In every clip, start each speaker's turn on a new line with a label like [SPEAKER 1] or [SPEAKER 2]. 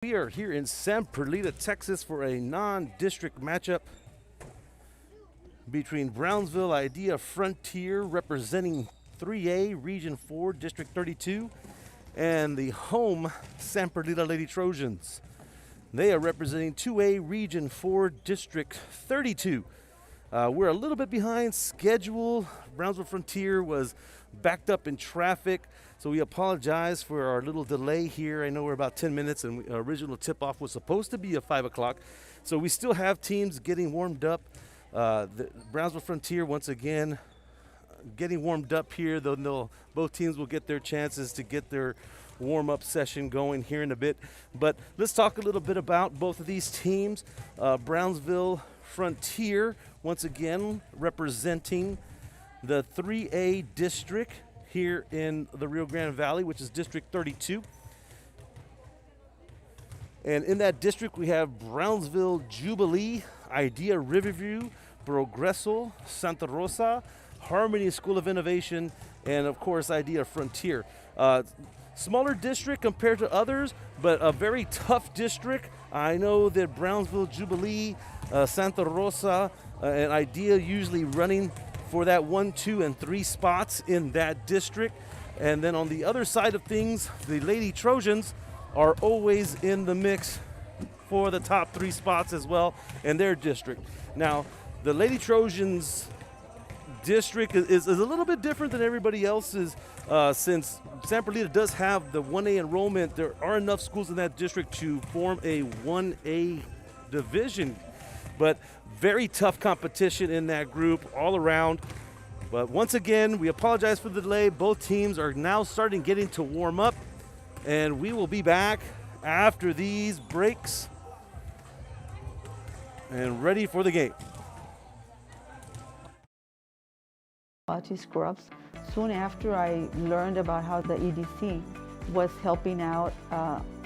[SPEAKER 1] We are here in San Perlita, Texas for a non-district matchup between Brownsville Idea Frontier representing 3A Region 4 District 32 and the home San Perlita Lady Trojans. They are representing 2A Region 4 District 32. We're a little bit behind schedule. Brownsville Frontier was backed up in traffic, so we apologize for our little delay here. I know we're about 10 minutes, and our original tip-off was supposed to be at 5 o'clock. So we still have teams getting warmed up. The Brownsville Frontier, once again, getting warmed up here. Both teams will get their chances to get their warm-up session going here in a bit. But let's talk a little bit about both of these teams. Brownsville Frontier, once again, representing the 3A district here in the Rio Grande Valley, which is District 32. And in that district, we have Brownsville Jubilee, Idea Riverview, Progreso, Santa Rosa, Harmony School of Innovation, and of course, Idea Frontier. Smaller district compared to others, but a very tough district. I know that Brownsville Jubilee, Santa Rosa, and Idea usually running for that 1, 2, and 3 spots in that district. And then on the other side of things, the Lady Trojans are always in the mix for the top 3 spots as well in their district. Now, the Lady Trojans district is a little bit different than everybody else's since San Perlita does have the 1A enrollment. There are enough schools in that district to form a 1A division, but very tough competition in that group all around. But once again, we apologize for the delay. Both teams are now starting getting to warm up, and we will be back after these breaks and ready for the game.
[SPEAKER 2] Scrubs. Soon after I learned about how the EDC was helping out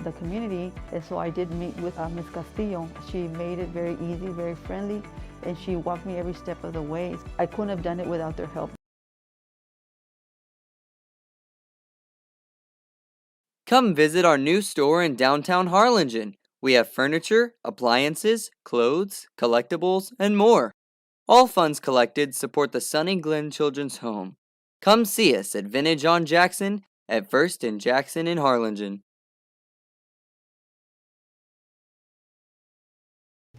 [SPEAKER 2] the community, and so I did meet with Ms. Castillo. She made it very easy, very friendly, and she walked me every step of the way. I couldn't have done it without their help.
[SPEAKER 3] Come visit our new store in downtown Harlingen. We have furniture, appliances, clothes, collectibles, and more. All funds collected support the Sunny Glen Children's Home. Come see us at Vintage on Jackson at First and Jackson in Harlingen.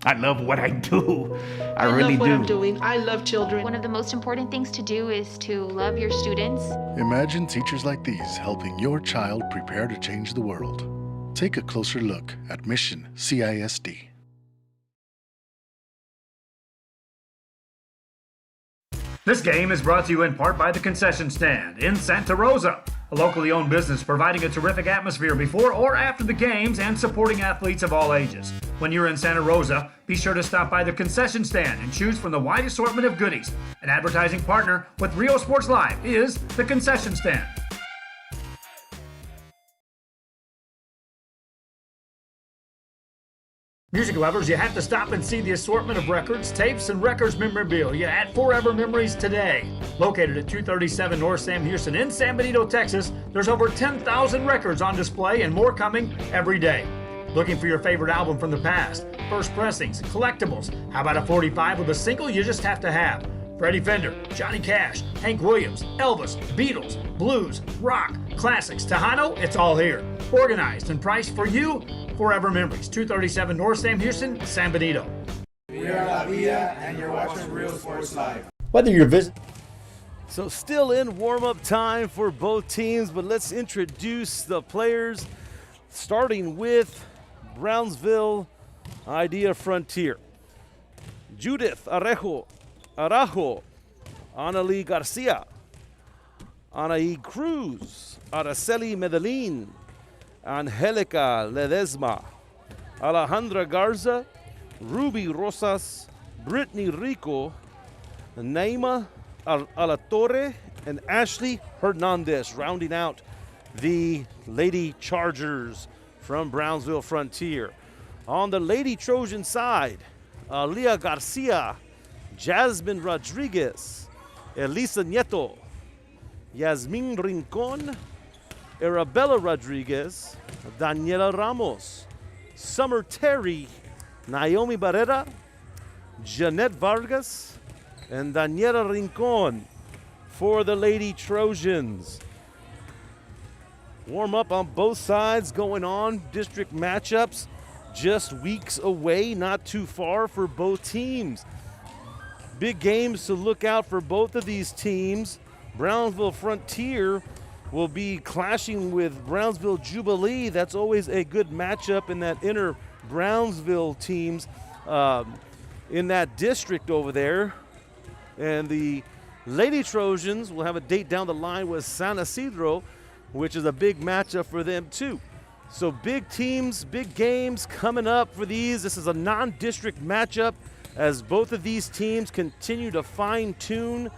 [SPEAKER 4] I love what I do. I
[SPEAKER 5] really
[SPEAKER 4] really
[SPEAKER 5] love what
[SPEAKER 4] do.
[SPEAKER 5] I'm doing. I love children.
[SPEAKER 6] One of the most important things to do is to love your students.
[SPEAKER 7] Imagine teachers like these helping your child prepare to change the world. Take a closer look at Mission CISD.
[SPEAKER 8] This game is brought to you in part by the Concession Stand in Santa Rosa, a locally owned business providing a terrific atmosphere before or after the games and supporting athletes of all ages. When you're in Santa Rosa, be sure to stop by the Concession Stand and choose from the wide assortment of goodies. An advertising partner with Rio Sports Live is the Concession Stand. Music lovers, you have to stop and see the assortment of records, tapes, and records memorabilia at Forever Memories today. Located at 237 North Sam Houston in San Benito, Texas, there's over 10,000 records on display and more coming every day. Looking for your favorite album from the past, first pressings, collectibles? How about a 45 with a single you just have to have? Freddie Fender, Johnny Cash, Hank Williams, Elvis, Beatles, blues, rock, classics, Tejano, it's all here. Organized and priced for you. Forever Memories, 237 North Sam Houston, San Benito.
[SPEAKER 9] We are La Villa, and you're watching Real Sports Live.
[SPEAKER 4] Whether you're visiting.
[SPEAKER 1] So still in warm-up time for both teams, but let's introduce the players, starting with Brownsville Idea Frontier. Judith Arajo, Annalie Garcia, Anaí Cruz, Araceli Medellin, Angelica Ledesma, Alejandra Garza, Ruby Rosas, Brittany Rico, Naima Alatorre, and Ashley Hernandez, rounding out the Lady Chargers from Brownsville Frontier. On the Lady Trojan side, Leah Garcia, Jasmine Rodriguez, Elisa Nieto, Yasmin Rincon, Arabella Rodriguez, Daniela Ramos, Summer Terry, Naomi Barrera, Jeanette Vargas, and Daniela Rincon for the Lady Trojans. Warm up on both sides going on. District matchups just weeks away, not too far for both teams. Big games to look out for both of these teams. Brownsville Frontier will be clashing with Brownsville Jubilee. That's always a good matchup in that inner Brownsville teams in that district over there. And the Lady Trojans will have a date down the line with San Isidro, which is a big matchup for them too. So big teams, big games coming up for these. This is a non-district matchup as both of these teams continue to fine-tune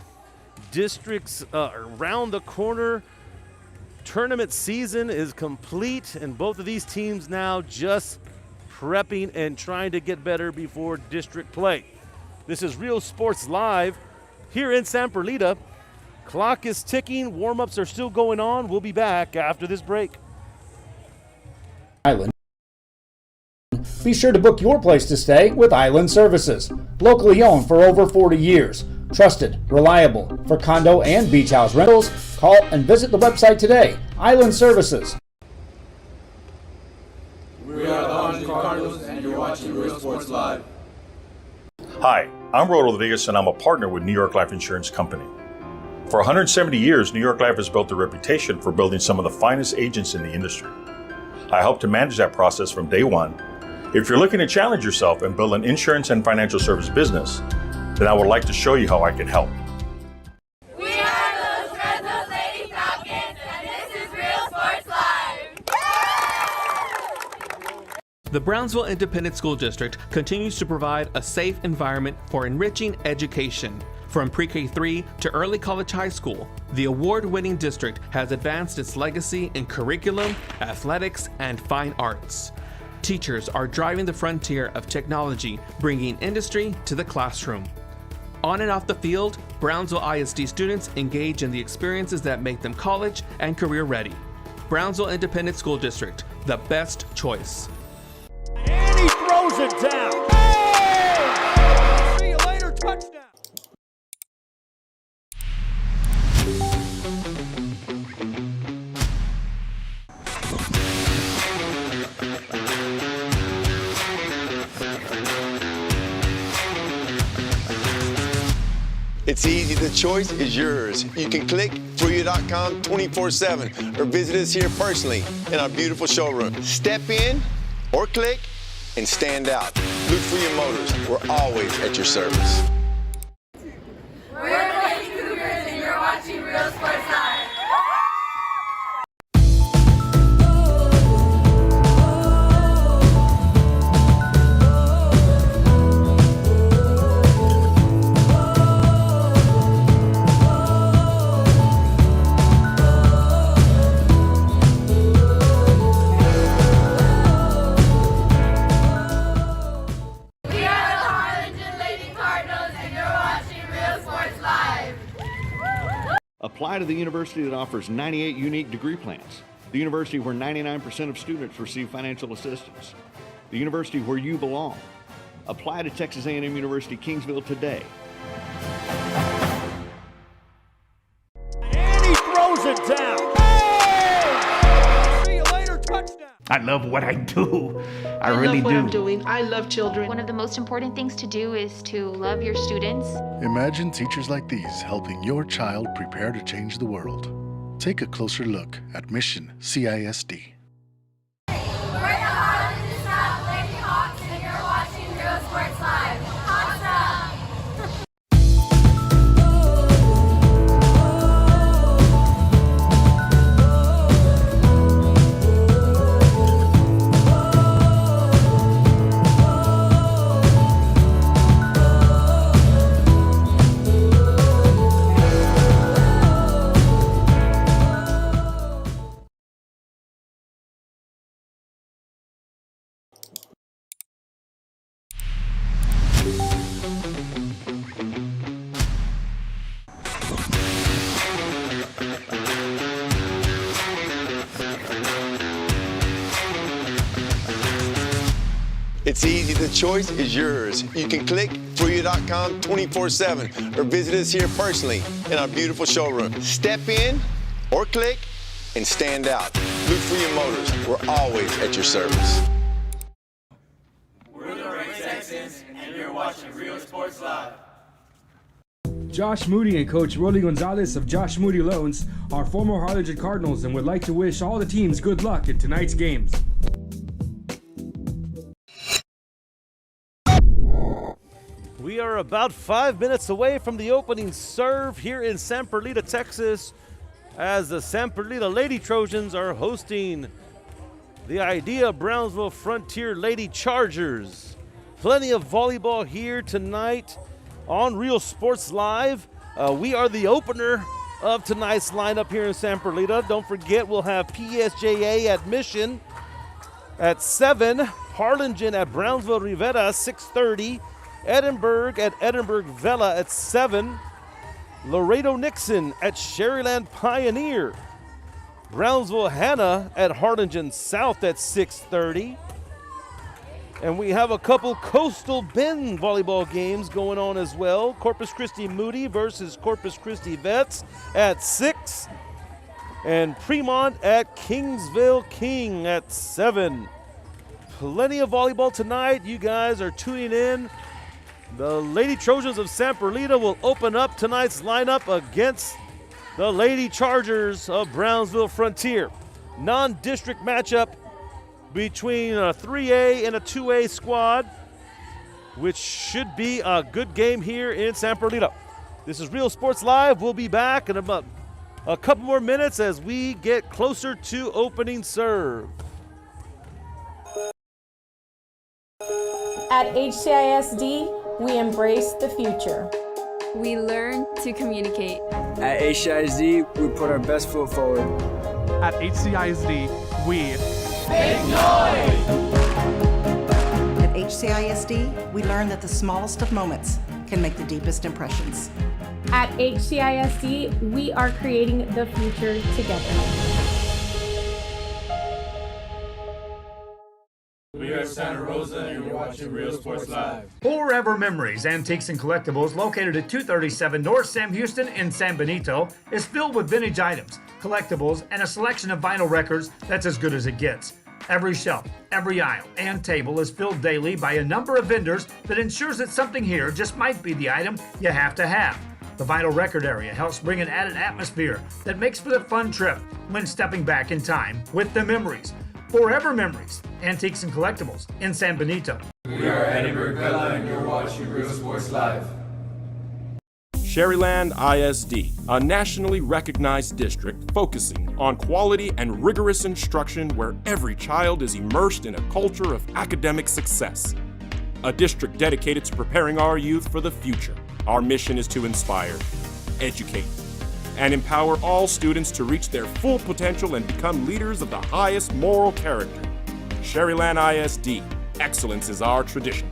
[SPEAKER 1] districts around the corner. Tournament season is complete, and both of these teams now just prepping and trying to get better before district play. This is Real Sports Live here in San Perlita. Clock is ticking, warm-ups are still going on. We'll be back after this break.
[SPEAKER 5] Island. Be sure to book your place to stay with Island Services. Locally owned for over 40 years. Trusted, reliable for condo and beach house rentals. Call and visit the website today. Island Services.
[SPEAKER 9] We are the Orange Cardinals, and you're watching Real Sports Live.
[SPEAKER 10] Hi, I'm Rod Rodriguez, and I'm a partner with New York Life Insurance Company. For 170 years, New York Life has built a reputation for building some of the finest agents in the industry. I help to manage that process from day one. If you're looking to challenge yourself and build an insurance and financial service business, then I would like to show you how I can help.
[SPEAKER 11] We are Los Fresnos Lady Falcons, and this is Real Sports Live.
[SPEAKER 12] The Brownsville Independent School District continues to provide a safe environment for enriching education. From pre-K3 to early college high school, the award-winning district has advanced its legacy in curriculum, athletics, and fine arts. Teachers are driving the frontier of technology, bringing industry to the classroom. On and off the field, Brownsville ISD students engage in the experiences that make them college and career ready. Brownsville Independent School District, the best choice.
[SPEAKER 1] And he throws it down. Hey! See you later, touchdown.
[SPEAKER 13] It's easy, the choice is yours. You can click Fruya.com 24/7 or visit us here personally in our beautiful showroom. Step in or click and stand out. Look for your motors. We're always at your service.
[SPEAKER 11] We're the Lady Cougars, and you're watching Real Sports Live.
[SPEAKER 4] Apply to the university that offers 98 unique degree plans. The university where 99% of students receive financial assistance. The university where you belong. Apply to Texas A&M University Kingsville today.
[SPEAKER 1] And he throws it down. Hey! See you later, touchdown.
[SPEAKER 4] I love what I do. I
[SPEAKER 14] love
[SPEAKER 4] really
[SPEAKER 14] what
[SPEAKER 4] do.
[SPEAKER 14] I'm doing. I love children.
[SPEAKER 6] One of the most important things to do is to love your students.
[SPEAKER 7] Imagine teachers like these helping your child prepare to change the world. Take a closer look at Mission CISD.
[SPEAKER 13] It's easy. The choice is yours. You can click Perlita.com 24/7 or visit us here personally in our beautiful showroom. Step in or click and stand out. Look for your motors. We're always at your service.
[SPEAKER 9] We're the Red Texans, and you're watching Real Sports Live.
[SPEAKER 14] Josh Moody and Coach Rolly Gonzalez of Josh Moody Loans are former Harlingen Cardinals and would like to wish all the teams good luck in tonight's games.
[SPEAKER 1] We are about 5 minutes away from the opening serve here in San Perlita, Texas, as the San Perlita Lady Trojans are hosting the Idea Brownsville Frontier Lady Chargers. Plenty of volleyball here tonight on Real Sports Live. We are the opener of tonight's lineup here in San Perlita. Don't forget, we'll have PSJA at Mission at 7, Harlingen at Brownsville Rivera 6:30, Edinburgh at Edinburgh Vela at 7, Laredo Nixon at Sherryland Pioneer, Brownsville Hannah at Harlingen South at 6:30. And we have a couple Coastal Bend volleyball games going on as well. Corpus Christi Moody versus Corpus Christi Vets at 6. And Fremont at Kingsville King at 7. Plenty of volleyball tonight. You guys are tuning in. The Lady Trojans of San Perlita will open up tonight's lineup against the Lady Chargers of Brownsville Frontier. Non-district matchup between a 3A and a 2A squad, which should be a good game here in San Perlita. This is Real Sports Live. We'll be back in about a couple more minutes as we get closer to opening serve.
[SPEAKER 15] At HCISD, we embrace the future.
[SPEAKER 16] We learn to communicate.
[SPEAKER 17] At HCISD, we put our best foot forward.
[SPEAKER 18] At HCISD, we
[SPEAKER 11] make noise!
[SPEAKER 19] At HCISD, we learn that the smallest of moments can make the deepest impressions.
[SPEAKER 15] At HCISD, we are creating the future together.
[SPEAKER 9] We are Santa Rosa, and you're watching Real Sports Live.
[SPEAKER 8] Forever Memories Antiques and Collectibles, located at 237 North Sam Houston in San Benito, is filled with vintage items, collectibles, and a selection of vinyl records that's as good as it gets. Every shelf, every aisle, and table is filled daily by a number of vendors that ensures that something here just might be the item you have to have. The vinyl record area helps bring an added atmosphere that makes for the fun trip when stepping back in time with the memories. Forever Memories, Antiques and Collectibles in San Benito.
[SPEAKER 9] We are Edinburgh Vela, and you're watching Real Sports Live.
[SPEAKER 20] Sherryland ISD, a nationally recognized district focusing on quality and rigorous instruction where every child is immersed in a culture of academic success. A district dedicated to preparing our youth for the future. Our mission is to inspire, educate, and empower all students to reach their full potential and become leaders of the highest moral character. Sherryland ISD, excellence is our tradition.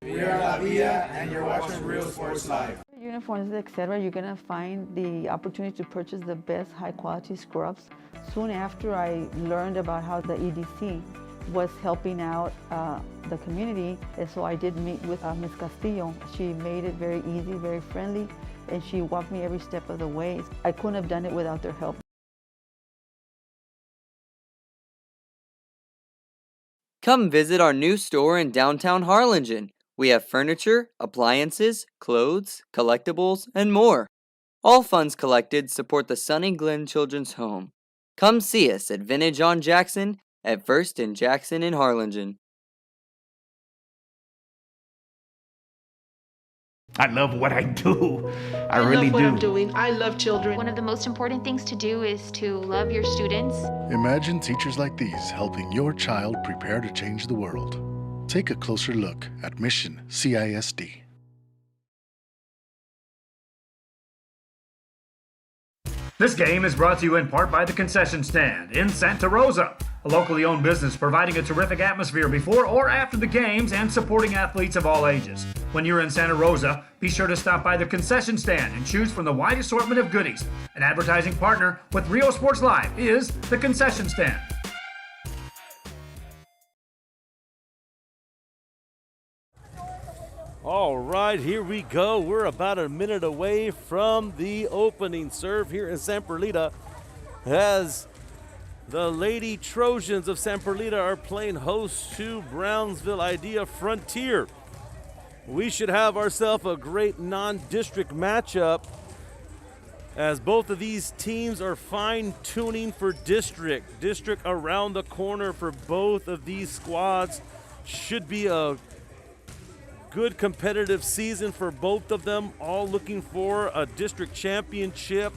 [SPEAKER 9] We are La Villa, and you're watching Real Sports Live.
[SPEAKER 2] Uniforms, etc., you're gonna find the opportunity to purchase the best high-quality scrubs. Soon after I learned about how the EDC was helping out the community, and so I did meet with Ms. Castillo. She made it very easy, very friendly, and she walked me every step of the way. I couldn't have done it without their help.
[SPEAKER 3] Come visit our new store in downtown Harlingen. We have furniture, appliances, clothes, collectibles, and more. All funds collected support the Sunny Glen Children's Home. Come see us at Vintage on Jackson at First and Jackson in Harlingen.
[SPEAKER 8] I love what I do. I
[SPEAKER 6] really
[SPEAKER 8] do.
[SPEAKER 6] What I'm doing. I love children. One of the most important things to do is to love your students.
[SPEAKER 7] Imagine teachers like these helping your child prepare to change the world. Take a closer look at Mission CISD.
[SPEAKER 8] This game is brought to you in part by the Concession Stand in Santa Rosa, a locally owned business providing a terrific atmosphere before or after the games and supporting athletes of all ages. When you're in Santa Rosa, be sure to stop by the Concession Stand and choose from the wide assortment of goodies. An advertising partner with Real Sports Live is the Concession Stand.
[SPEAKER 1] All right, here we go. We're about a minute away from the opening serve here in San Perlita, as the Lady Trojans of San Perlita are playing host to Brownsville Idea Frontier. We should have ourselves a great non-district matchup, as both of these teams are fine-tuning for district. District around the corner for both of these squads. Should be a good competitive season for both of them, all looking for a district championship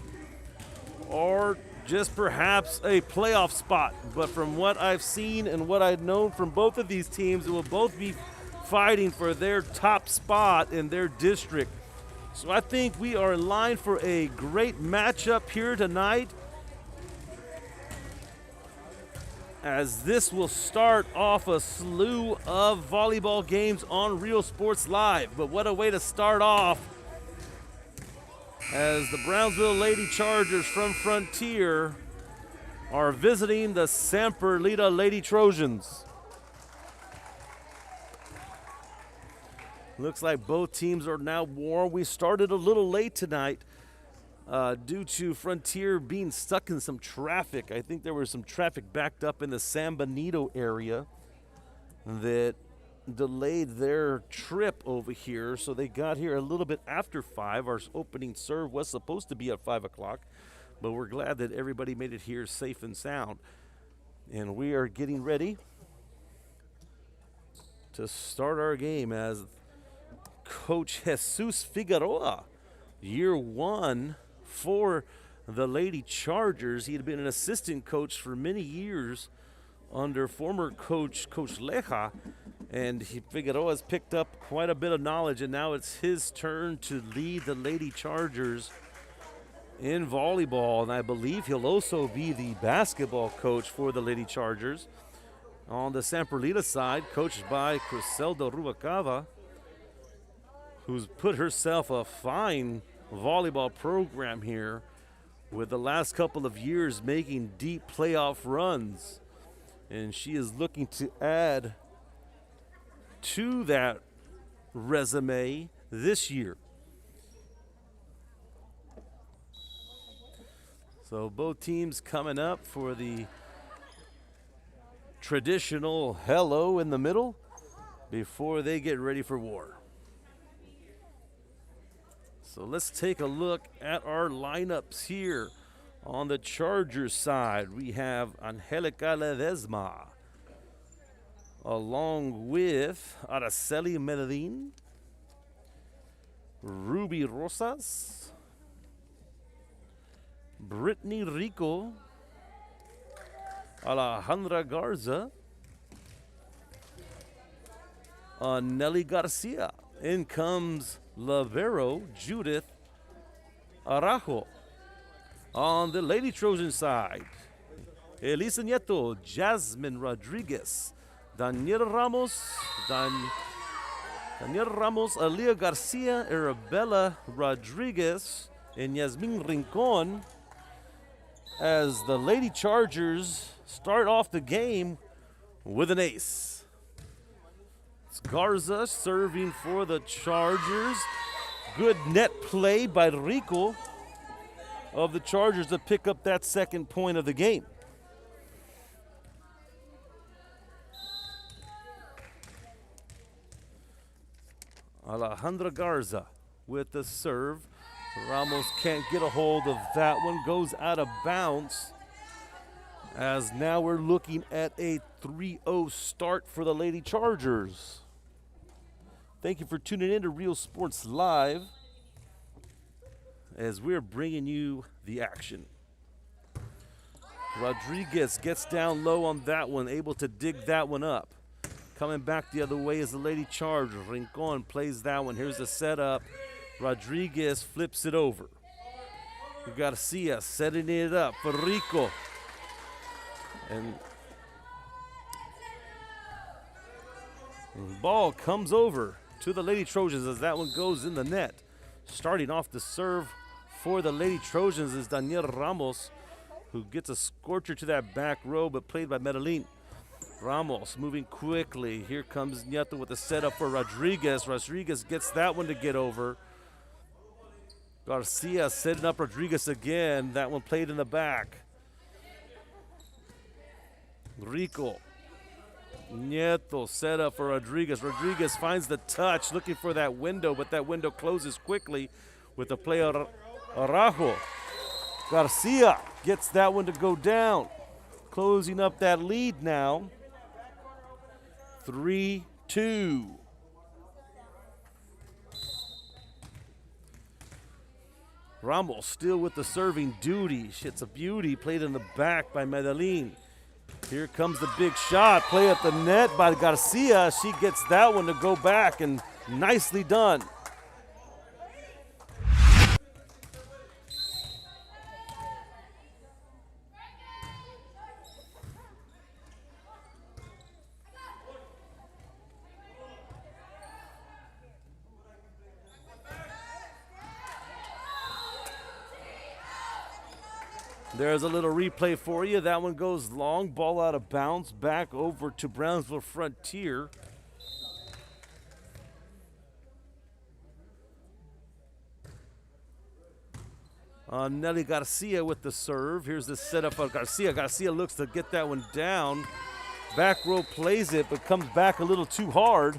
[SPEAKER 1] or just perhaps a playoff spot. But from what I've seen and what I've known from both of these teams, it will both be fighting for their top spot in their district. So I think we are in line for a great matchup here tonight, as this will start off a slew of volleyball games on Real Sports Live. But what a way to start off, as the Brownsville Lady Chargers from Frontier are visiting the San Perlita Lady Trojans. Looks like both teams are now warm. We started a little late tonight due to Frontier being stuck in some traffic. I think there was some traffic backed up in the San Benito area that delayed their trip over here. So they got here a little bit after 5. Our opening serve was supposed to be at 5 o'clock, but we're glad that everybody made it here safe and sound. And we are getting ready to start our game, as Coach Jesus Figueroa, year 1 for the Lady Chargers. He had been an assistant coach for many years under former coach Leja, and Figueroa has picked up quite a bit of knowledge, and now it's his turn to lead the Lady Chargers in volleyball. And I believe he'll also be the basketball coach for the Lady Chargers. On the San Perlita side, coached by Criselda Rubalcaba, who's put herself a fine volleyball program here, with the last couple of years making deep playoff runs. And she is looking to add to that resume this year. So both teams coming up for the traditional hello in the middle before they get ready for war. So let's take a look at our lineups here. On the Chargers side, we have Angelica Ledesma, along with Araceli Medellin, Ruby Rosas, Brittany Rico, Alejandra Garza, Nelly Garcia. In comes Lavero Judith Arajo. On the Lady Trojan side, Elisa Nieto, Jasmine Rodriguez, Daniel Ramos, Alia Garcia, Arabella Rodriguez, and Yasmin Rincon, as the Lady Chargers start off the game with an ace. It's Garza serving for the Chargers. Good net play by Rico of the Chargers to pick up that second point of the game. Alejandra Garza with the serve. Ramos can't get a hold of that one. Goes out of bounds, as now we're looking at a 3-0 start for the Lady Chargers. Thank you for tuning in to Real Sports Live, as we're bringing you the action. Rodriguez gets down low on that one, able to dig that one up. Coming back the other way is the Lady Chargers. Rincon plays that one. Here's the setup. Rodriguez flips it over. You got Garcia setting it up for Rico. And the ball comes over to the Lady Trojans as that one goes in the net. Starting off the serve for the Lady Trojans is Daniel Ramos, who gets a scorcher to that back row, but played by Medellin. Ramos moving quickly. Here comes Nieto with the setup for Rodriguez. Rodriguez gets that one to get over. Garcia setting up Rodriguez again. That one played in the back. Rico. Nieto set up for Rodriguez. Rodriguez finds the touch, looking for that window, but that window closes quickly with the play of Araujo. Garcia gets that one to go down. Closing up that lead now. 3-2. Ramos still with the serving duty. It's a beauty, played in the back by Medellin. Here comes the big shot, play at the net by Garcia. She gets that one to go back, and nicely done. There's a little replay for you. That one goes long, ball out of bounds, back over to Brownsville Frontier. Nelly Garcia with the serve. Here's the setup of Garcia. Garcia looks to get that one down. Back row plays it, but comes back a little too hard.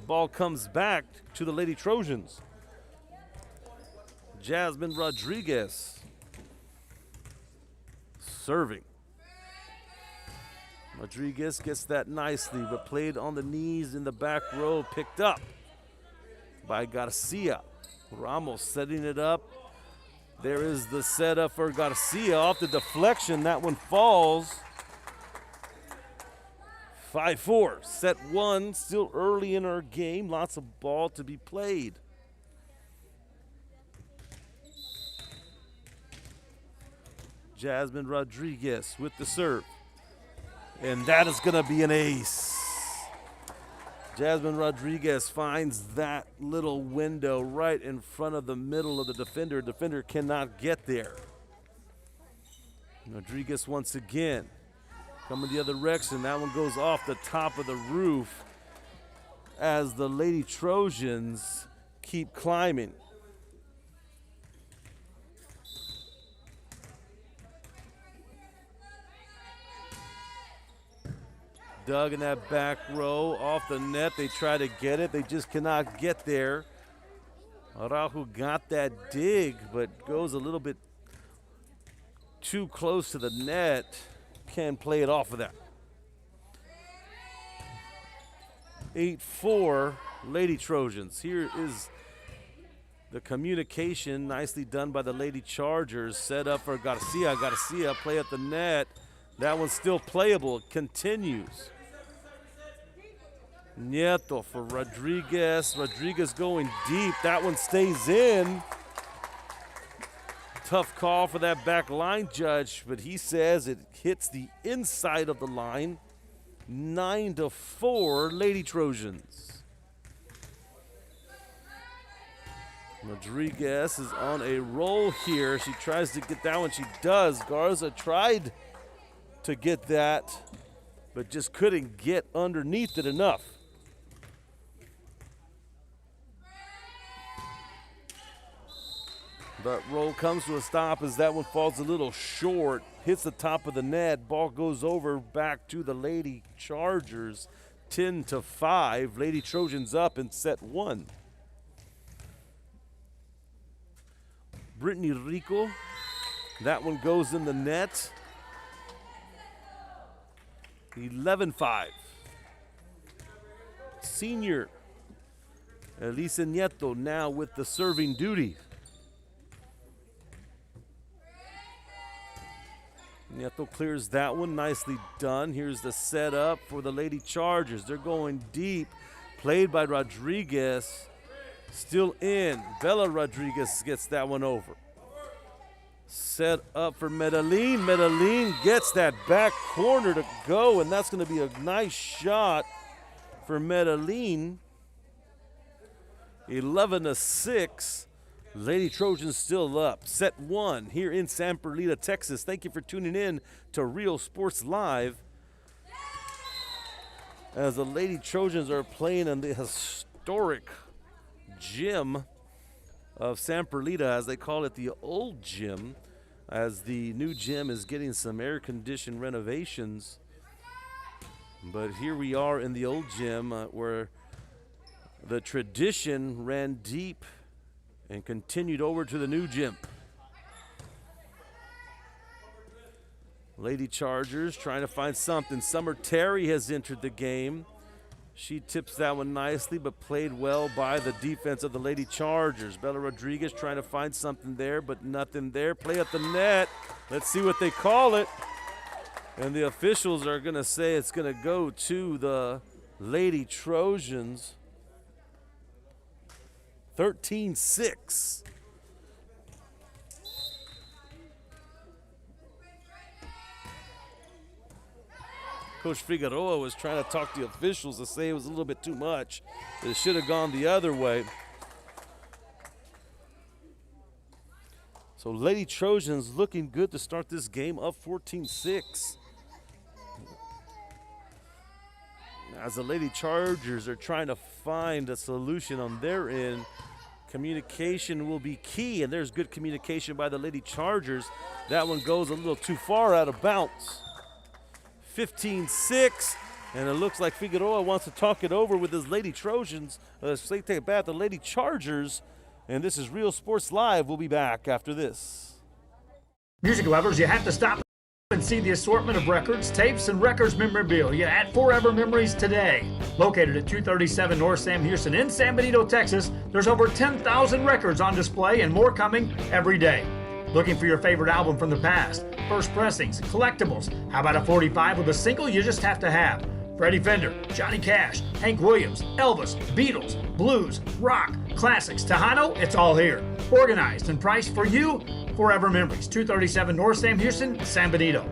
[SPEAKER 1] Ball comes back to the Lady Trojans. Jasmine Rodriguez serving. Rodriguez gets that nicely, but played on the knees in the back row, picked up by Garcia. Ramos setting it up. There is the setup for Garcia off the deflection. That one falls. 5-4, set one, still early in our game. Lots of ball to be played. Jasmine Rodriguez with the serve. And that is going to be an ace. Jasmine Rodriguez finds that little window right in front of the middle of the defender. Defender cannot get there. Rodriguez once again coming the other direction. That one goes off the top of the roof as the Lady Trojans keep climbing. Dug in that back row, off the net. They try to get it. They just cannot get there. Araujo got that dig, but goes a little bit too close to the net. Can't play it off of that. 8-4, Lady Trojans. Here is the communication, nicely done by the Lady Chargers. Set up for Garcia. Garcia play at the net. That one's still playable. It continues. Nieto for Rodriguez. Rodriguez going deep. That one stays in. Tough call for that back line judge, but he says it hits the inside of the line. 9-4, Lady Trojans. Rodriguez is on a roll here. She tries to get that one. She does. Garza tried to get that, but just couldn't get underneath it enough. That roll comes to a stop as that one falls a little short, hits the top of the net. Ball goes over back to the Lady Chargers. 10-5, Lady Trojans up in set one. Brittany Rico, that one goes in the net. 11-5. Senior Elisa Nieto now with the serving duty. Nieto clears that one, nicely done. Here's the setup for the Lady Chargers. They're going deep, played by Rodriguez. Still in. Bella Rodriguez gets that one over. Set up for Medellin. Medellin gets that back corner to go, and that's going to be a nice shot for Medellin. 11-6. Lady Trojans still up. Set one here in San Perlita, Texas. Thank you for tuning in to Real Sports Live. as the Lady Trojans are playing in the historic gym of San Perlita, as they call it, the old gym, as the new gym is getting some air-conditioned renovations. But here we are in the old gym where the tradition ran deep and continued over to the new gym. Lady Chargers trying to find something. Summer Terry has entered the game. She tips that one nicely, but played well by the defense of the Lady Chargers. Bella Rodriguez trying to find something there, but nothing there. Play at the net. Let's see what they call it. And the officials are going to say it's going to go to the Lady Trojans. 13-6. Coach Figueroa was trying to talk to the officials to say it was a little bit too much. It should have gone the other way. So Lady Trojans looking good to start this game, up 14-6. As the Lady Chargers are trying to find a solution on their end, communication will be key, and there's good communication by the Lady Chargers. That one goes a little too far out of bounds. 15-6, and it looks like Figueroa wants to talk it over with his Lady Trojans. Let's take it back, the Lady Chargers, and this is Real Sports Live. We'll be back after this.
[SPEAKER 8] Music lovers, you have to stop and see the assortment of records, tapes, and records memorabilia at Forever Memories today. Located at 237 North Sam Houston in San Benito, Texas, there's over 10,000 records on display and more coming every day. Looking for your favorite album from the past, first pressings, collectibles? How about a 45 with a single you just have to have? Freddie Fender, Johnny Cash, Hank Williams, Elvis, Beatles, blues, rock, classics, Tejano, it's all here. Organized and priced for you. Forever Memories, 237 North Sam Houston, San Benito.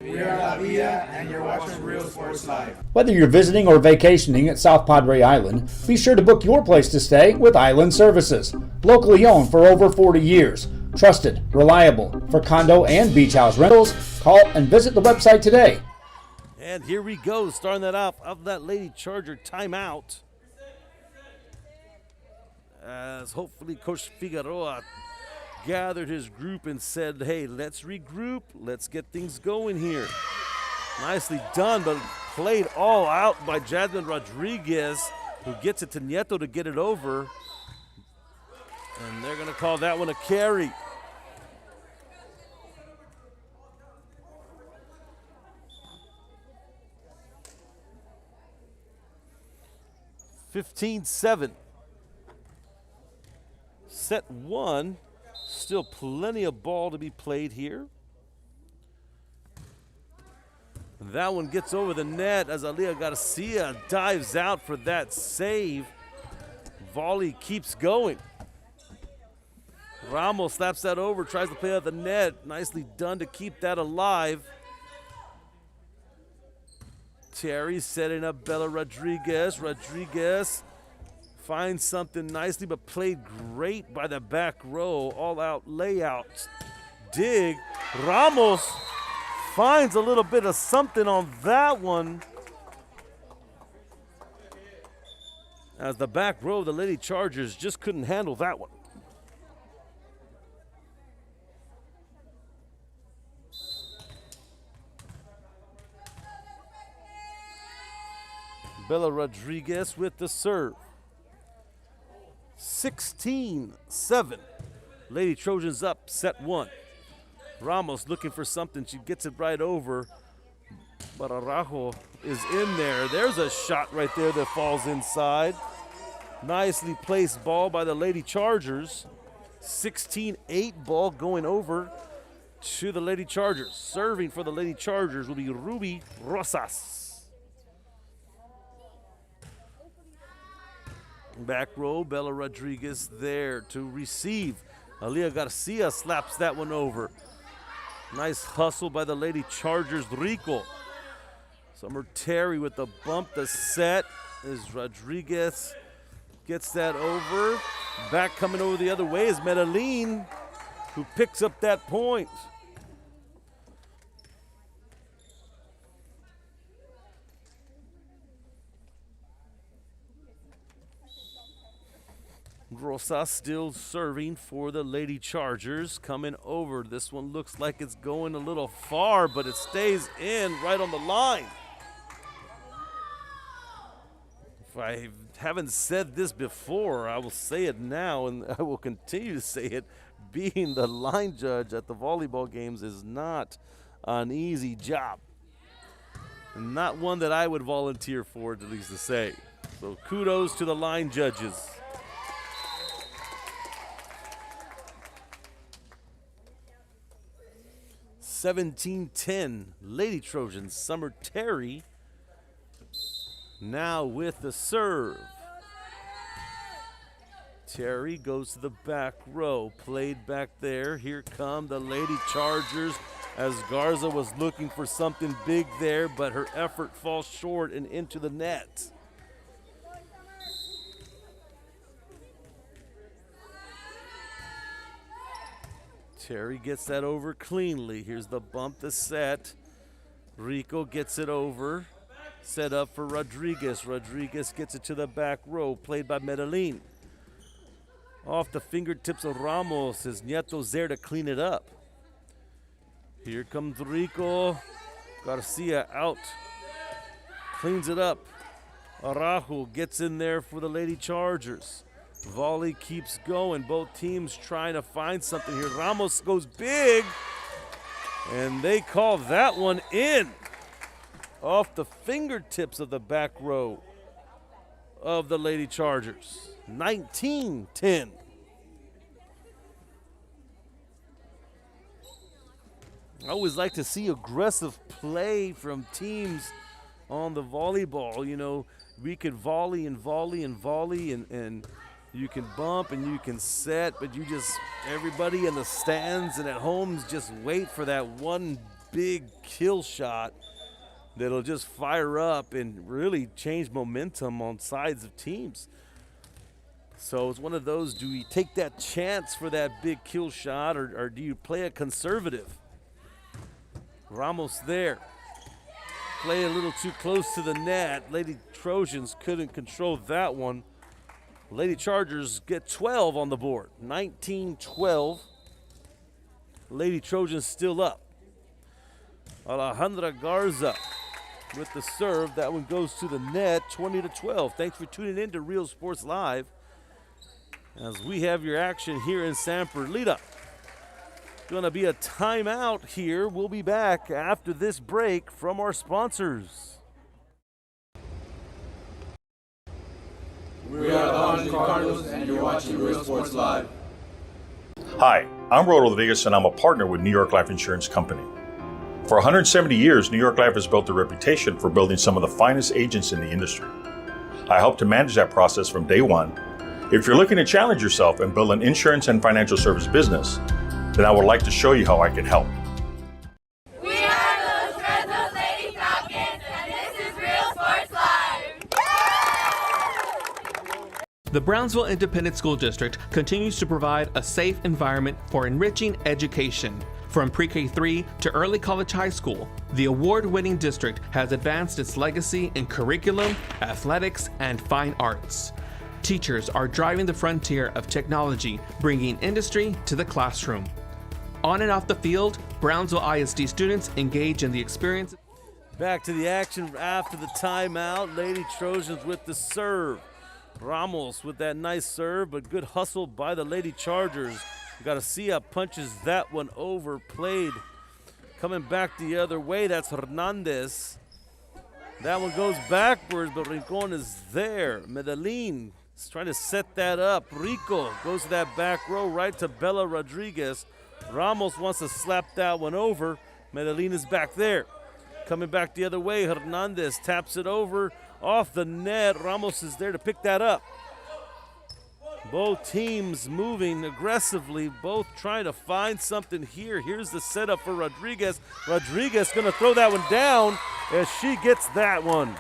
[SPEAKER 9] We are La Villa, and you're watching Real Sports Live.
[SPEAKER 5] Whether you're visiting or vacationing at South Padre Island, be sure to book your place to stay with Island Services. Locally owned for over 40 years. Trusted, reliable for condo and beach house rentals. Call and visit the website today.
[SPEAKER 1] And here we go, starting that off of that Lady Charger timeout. As hopefully Coach Figueroa gathered his group and said, hey, let's regroup, let's get things going here. Nicely done, but played all out by Jasmine Rodriguez, who gets it to Nieto to get it over. And they're going to call that one a carry. (15-7). Set one. Still plenty of ball to be played here. That one gets over the net as Aaliyah Garcia dives out for that save. Volley keeps going. Ramos slaps that over, tries to play out the net. Nicely done to keep that alive. Terry setting up Bella Rodriguez. Rodriguez finds something nicely, but played great by the back row. All out layouts. Dig. Ramos finds a little bit of something on that one. As the back row, the Lady Chargers just couldn't handle that one. Bella Rodriguez with the serve. 16-7. Lady Trojans up, set one. Ramos looking for something. She gets it right over. But Araujo is in there. There's a shot right there that falls inside. Nicely placed ball by the Lady Chargers. 16-8 ball going over to the Lady Chargers. Serving for the Lady Chargers will be Ruby Rosas. Back row, Bella Rodriguez there to receive. Aaliyah Garcia slaps that one over. Nice hustle by the Lady Chargers, Rico. Summer Terry with the bump, the set as Rodriguez gets that over. Back coming over the other way is Medellin, who picks up that point. Rosa still serving for the Lady Chargers. Coming over. This one looks like it's going a little far, but it stays in right on the line. If I haven't said this before, I will say it now, and I will continue to say it. Being the line judge at the volleyball games is not an easy job. Not one that I would volunteer for, at least to say. So kudos to the line judges. (17-10) Lady Trojans. Summer Terry now with the serve. Terry goes to the back row, played back there. Here come the Lady Chargers as Garza was looking for something big there, but her effort falls short and into the net. Terry gets that over cleanly. Here's the bump, the set. Rico gets it over. Set up for Rodriguez. Rodriguez gets it to the back row, played by Medellin. Off the fingertips of Ramos. His Nieto's there to clean it up. Here comes Rico. Garcia out. Cleans it up. Araujo gets in there for the Lady Chargers. Volley keeps going. Both teams trying to find something here. Ramos goes big. And they call that one in. Off the fingertips of the back row of the Lady Chargers. 19-10. I always like to see aggressive play from teams on the volleyball. You know, we could volley and volley and volley, and you can bump and you can set, but you just, everybody in the stands and at homes just wait for that one big kill shot that'll just fire up and really change momentum on sides of teams. So it's one of those, do we take that chance for that big kill shot, or do you play it conservative? Ramos there. Play a little too close to the net. Lady Trojans couldn't control that one. Lady Chargers get 12 on the board. 19-12. Lady Trojans still up. Alejandra Garza with the serve. That one goes to the net, 20-12. Thanks for tuning in to Real Sports Live as we have your action here in San Perlita. Gonna be a timeout here. We'll be back after this break from our sponsors.
[SPEAKER 9] We are the Harlingen Cardinals, and you're watching Real Sports Live.
[SPEAKER 10] Hi, I'm Rodo Rodriguez, and I'm a partner with New York Life Insurance Company. For 170 years, New York Life has built a reputation for building some of the finest agents in the industry. I help to manage that process from day one. If you're looking to challenge yourself and build an insurance and financial service business, then I would like to show you how I can help.
[SPEAKER 11] We are those Red Nose Lady Falcons, and this is Real Sports Live.
[SPEAKER 12] The Brownsville Independent School District continues to provide a safe environment for enriching education. From pre-K3 to early college high school, the award-winning district has advanced its legacy in curriculum, athletics, and fine arts. Teachers are driving the frontier of technology, bringing industry to the classroom. On and off the field, Brownsville ISD students engage in the experience.
[SPEAKER 1] Back to the action after the timeout. Lady Trojans with the serve. Ramos with that nice serve, but good hustle by the Lady Chargers. Garcia punches that one over, played. Coming back the other way, that's Hernandez. That one goes backwards, but Rincon is there. Medellin is trying to set that up. Rico goes to that back row right to Bella Rodriguez. Ramos wants to slap that one over. Medellin is back there. Coming back the other way, Hernandez taps it over off the net. Ramos is there to pick that up. Both teams moving aggressively, both trying to find something here. Here's the setup for Rodriguez. Rodriguez going to throw that one down as she gets that one.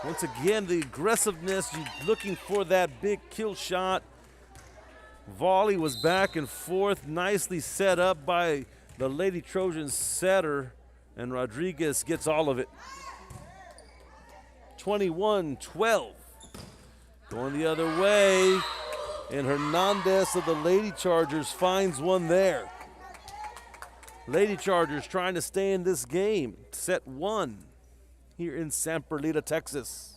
[SPEAKER 1] Once again, the aggressiveness, looking for that big kill shot. Volley was back and forth, nicely set up by the Lady Trojans setter, and Rodriguez gets all of it. 21-12. Going the other way. And Hernandez of the Lady Chargers finds one there. Lady Chargers trying to stay in this game. Set 1 here in San Perlita, Texas.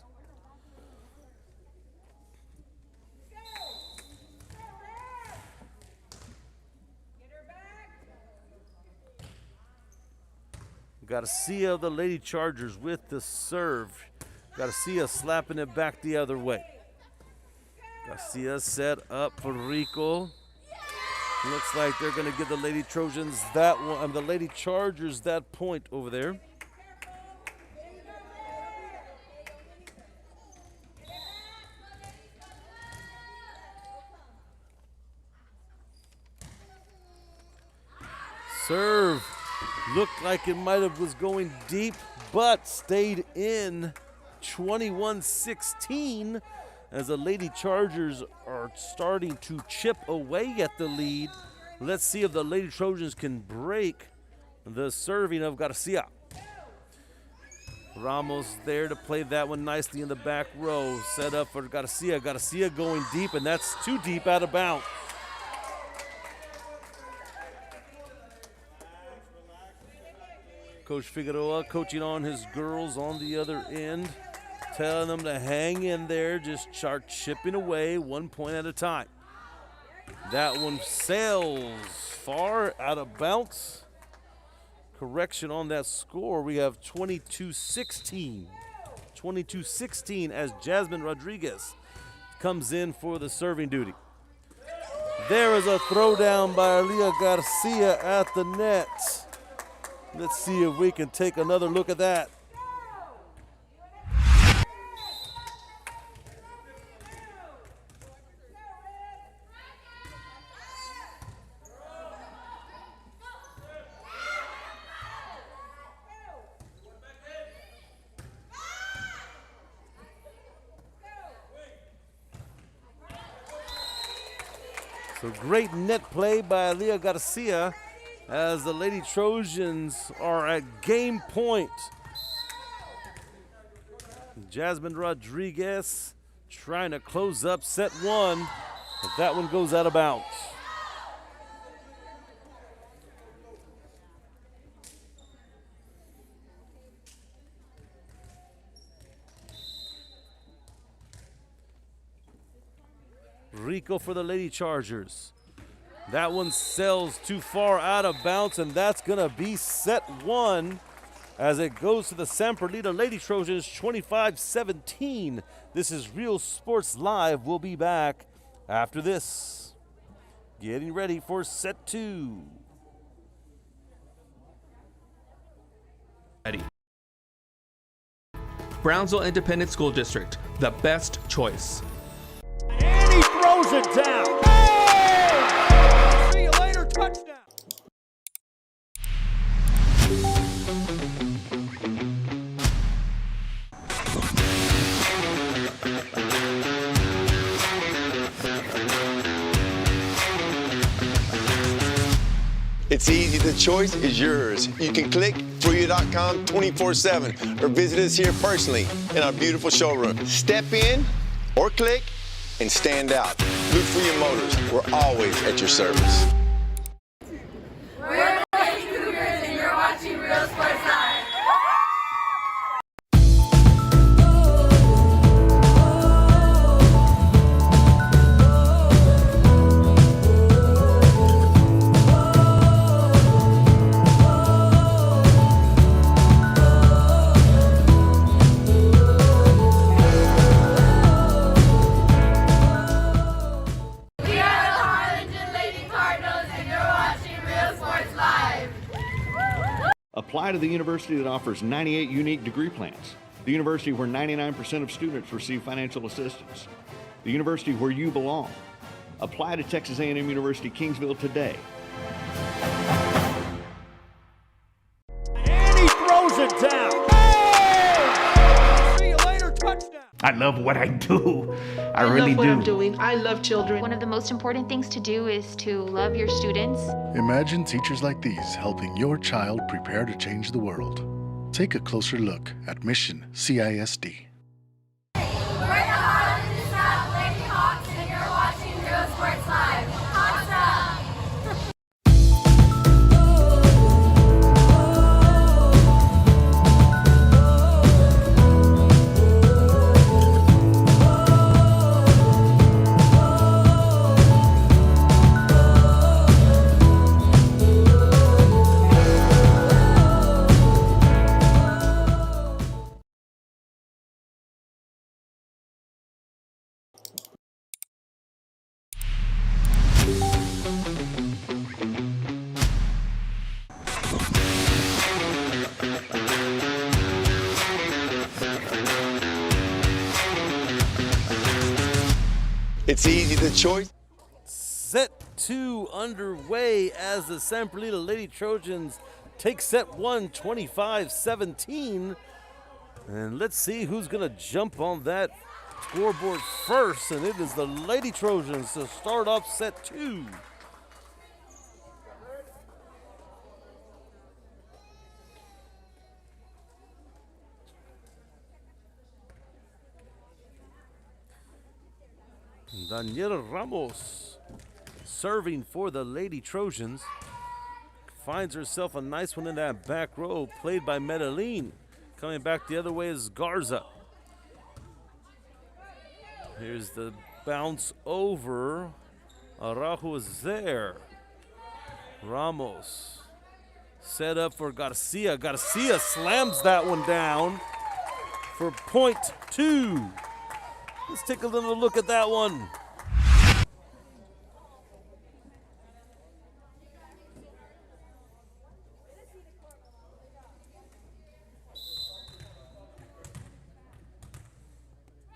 [SPEAKER 1] Garcia of the Lady Chargers with the serve. Garcia slapping it back the other way. Garcia set up for Rico. Looks like they're going to give the Lady Trojans that one, the Lady Chargers that point over there. Serve looked like it might have was going deep, but stayed in. 21-16 as the Lady Chargers are starting to chip away at the lead. Let's see if the Lady Trojans can break the serving of Garcia. Ramos there to play that one nicely in the back row. Set up for Garcia. Garcia going deep, and that's too deep, out of bounds. Coach Figueroa coaching on his girls on the other end, telling them to hang in there, just start chipping away 1 point at a time. That one sails far, out of bounds. Correction on that score, we have 22-16. 22-16 as Jasmine Rodriguez comes in for the serving duty. There is a throwdown by Aaliyah Garcia at the net. Let's see if we can take another look at that. So great net play by Aaliyah Garcia as the Lady Trojans are at game point. Jasmine Rodriguez trying to close up set 1, but that one goes out of bounds. Rico for the Lady Chargers. That one sails too far out of bounds, and that's going to be set 1 as it goes to the San Perlita Lady Trojans 25-17. This is Real Sports Live. We'll be back after this. Getting ready for set 2.
[SPEAKER 12] Ready. Brownsville Independent School District, the best choice.
[SPEAKER 9] And he throws it down. See you later, touchdown.
[SPEAKER 13] It's easy, the choice is yours. You can click Perlita.com 24/7 or visit us here personally in our beautiful showroom. Step in or click and stand out. Look for your motors. We're always at your service.
[SPEAKER 11] We're the Lady Cougars and you're watching Real Sports Live.
[SPEAKER 4] Apply to the university that offers 98 unique degree plans. The university where 99% of students receive financial assistance. The university where you belong. Apply to Texas A&M University Kingsville today.
[SPEAKER 9] And he throws it down. See you later, touchdown.
[SPEAKER 21] I love what I do. I
[SPEAKER 6] really
[SPEAKER 21] do.
[SPEAKER 6] What I'm doing. I love children. One of the most important things to do is to love your students.
[SPEAKER 7] Imagine teachers like these helping your child prepare to change the world. Take a closer look at Mission CISD.
[SPEAKER 11] We're the Harlingen South
[SPEAKER 13] It's easy, the choice.
[SPEAKER 1] Set 2 underway as the San Perlita Lady Trojans take set 1, 25-17. And let's see who's going to jump on that scoreboard first. And it is the Lady Trojans to start off set 2. Daniela Ramos serving for the Lady Trojans. Finds herself a nice one in that back row, played by Medellin. Coming back the other way is Garza. Here's the bounce over. Araujo is there. Ramos set up for Garcia. Garcia slams that one down for point 2. Let's take a little look at that one.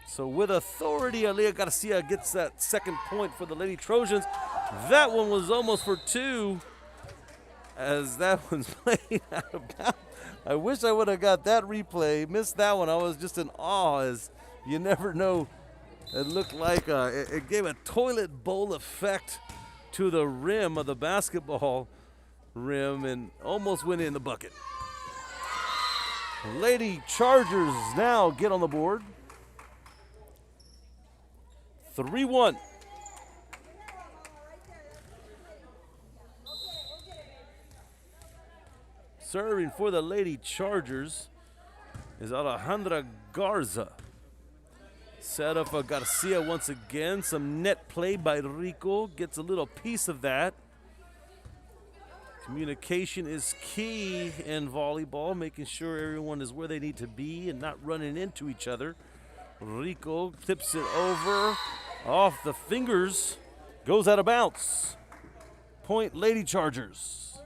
[SPEAKER 1] So with authority, Aaliyah Garcia gets that second point for the Lady Trojans. That one was almost for 2 as that one's played out of bounds. I wish I would have got that replay. Missed that one. I was just in awe as you never know. It looked like it gave a toilet bowl effect to the rim of the basketball rim and almost went in the bucket. Lady Chargers now get on the board. 3-1. Serving for the Lady Chargers is Alejandra Garza. Set up for Garcia once again. Some net play by Rico. Gets a little piece of that. Communication is key in volleyball, making sure everyone is where they need to be and not running into each other. Rico tips it over. Off the fingers. Goes out of bounds. Point Lady Chargers.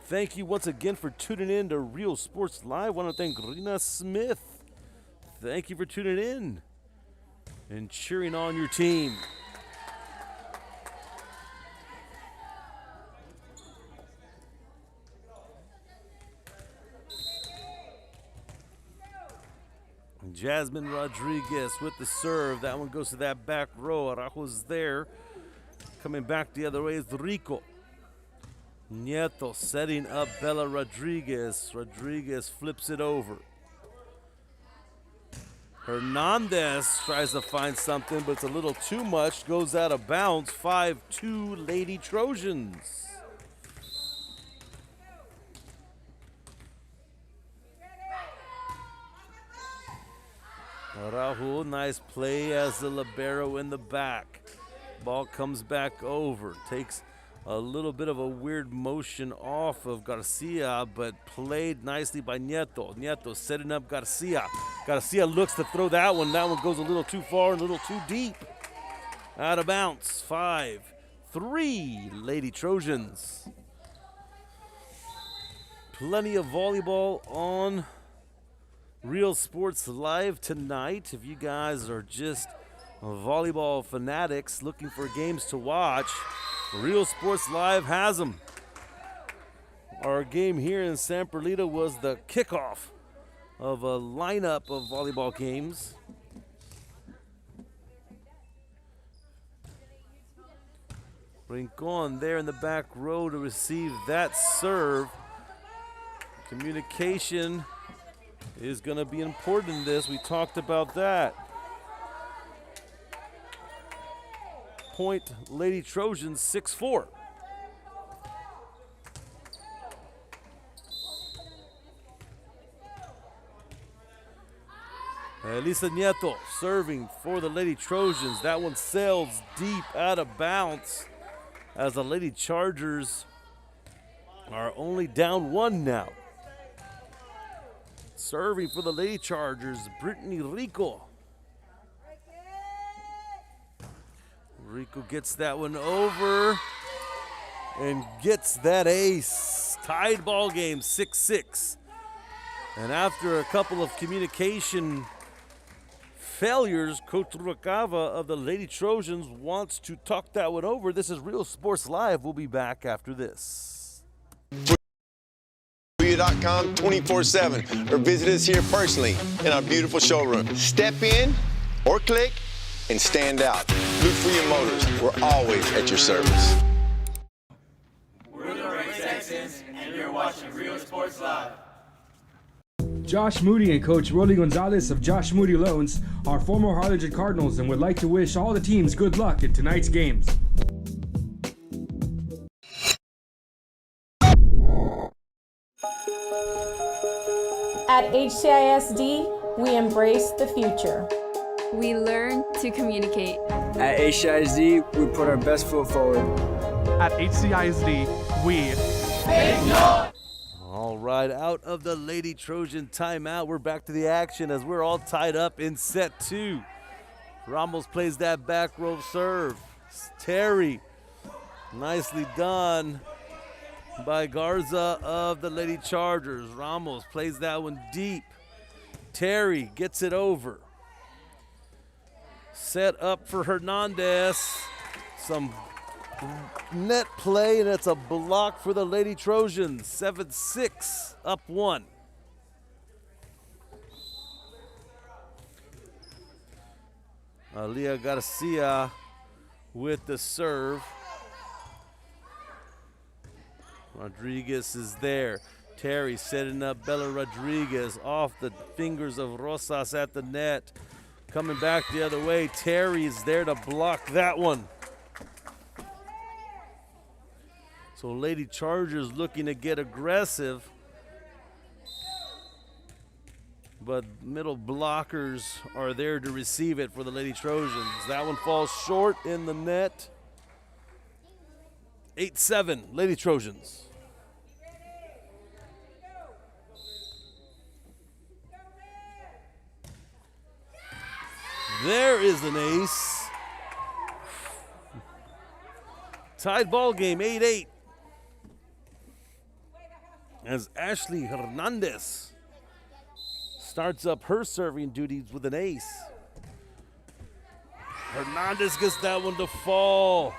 [SPEAKER 1] Thank you once again for tuning in to Real Sports Live. I want to thank Rena Smith. Thank you for tuning in and cheering on your team. Jasmine Rodriguez with the serve. That one goes to that back row. Araujo's there. Coming back the other way is Rico. Nieto setting up Bella Rodriguez. Rodriguez flips it over. Hernandez tries to find something, but it's a little too much. Goes out of bounds. 5-2 Lady Trojans. Araujo, nice play as the libero in the back. Ball comes back over. Takes a little bit of a weird motion off of Garcia, but played nicely by Nieto. Nieto setting up Garcia. Garcia looks to throw that one. That one goes a little too far, a little too deep. Out of bounds. 5-3 Lady Trojans. Plenty of volleyball on Real Sports Live tonight. If you guys are just volleyball fanatics looking for games to watch, Real Sports Live has them. Our game here in San Perlita was the kickoff of a lineup of volleyball games. Rincon there in the back row to receive that serve. Communication is going to be important in this. We talked about that. Point Lady Trojans 6-4. Elisa Nieto serving for the Lady Trojans. That one sails deep out of bounds as the Lady Chargers are only down 1 now. Serving for the Lady Chargers, Brittany Rico. Rico gets that one over and gets that ace. Tied ball game, 6-6. And after a couple of communication failures. Coach Rucava of the Lady Trojans wants to talk that one over. This is Real Sports Live. We'll be back after this.
[SPEAKER 13] .com 24/7 or visit us here personally in our beautiful showroom. Step in or click and stand out. Look for your motors. We're always at your service.
[SPEAKER 9] We're the Red Texans, and you're watching Real Sports Live.
[SPEAKER 17] Josh Moody and Coach Rolly Gonzalez of Josh Moody Loans are former Harlingen Cardinals and would like to wish all the teams good luck in tonight's games.
[SPEAKER 15] At HCISD, we embrace the future.
[SPEAKER 16] We learn to communicate.
[SPEAKER 17] At HCISD, we put our best foot forward.
[SPEAKER 18] At HCISD, we
[SPEAKER 9] make noise.
[SPEAKER 1] All right, out of the Lady Trojan timeout, we're back to the action as we're all tied up in set 2. Ramos plays that back row serve. Terry, nicely done by Garza of the Lady Chargers. Ramos plays that one deep. Terry gets it over. Set up for Hernandez. Some net play, and it's a block for the Lady Trojans. 7-6, up 1. Alia Garcia with the serve. Rodriguez is there. Terry setting up Bella Rodriguez off the fingers of Rosas at the net. Coming back the other way, Terry is there to block that one. So Lady Chargers looking to get aggressive, but middle blockers are there to receive it for the Lady Trojans. That one falls short in the net. 8-7, Lady Trojans. There is an ace. Tied ball game, 8-8. As Ashley Hernandez starts up her serving duties with an ace. Hernandez gets that one to fall.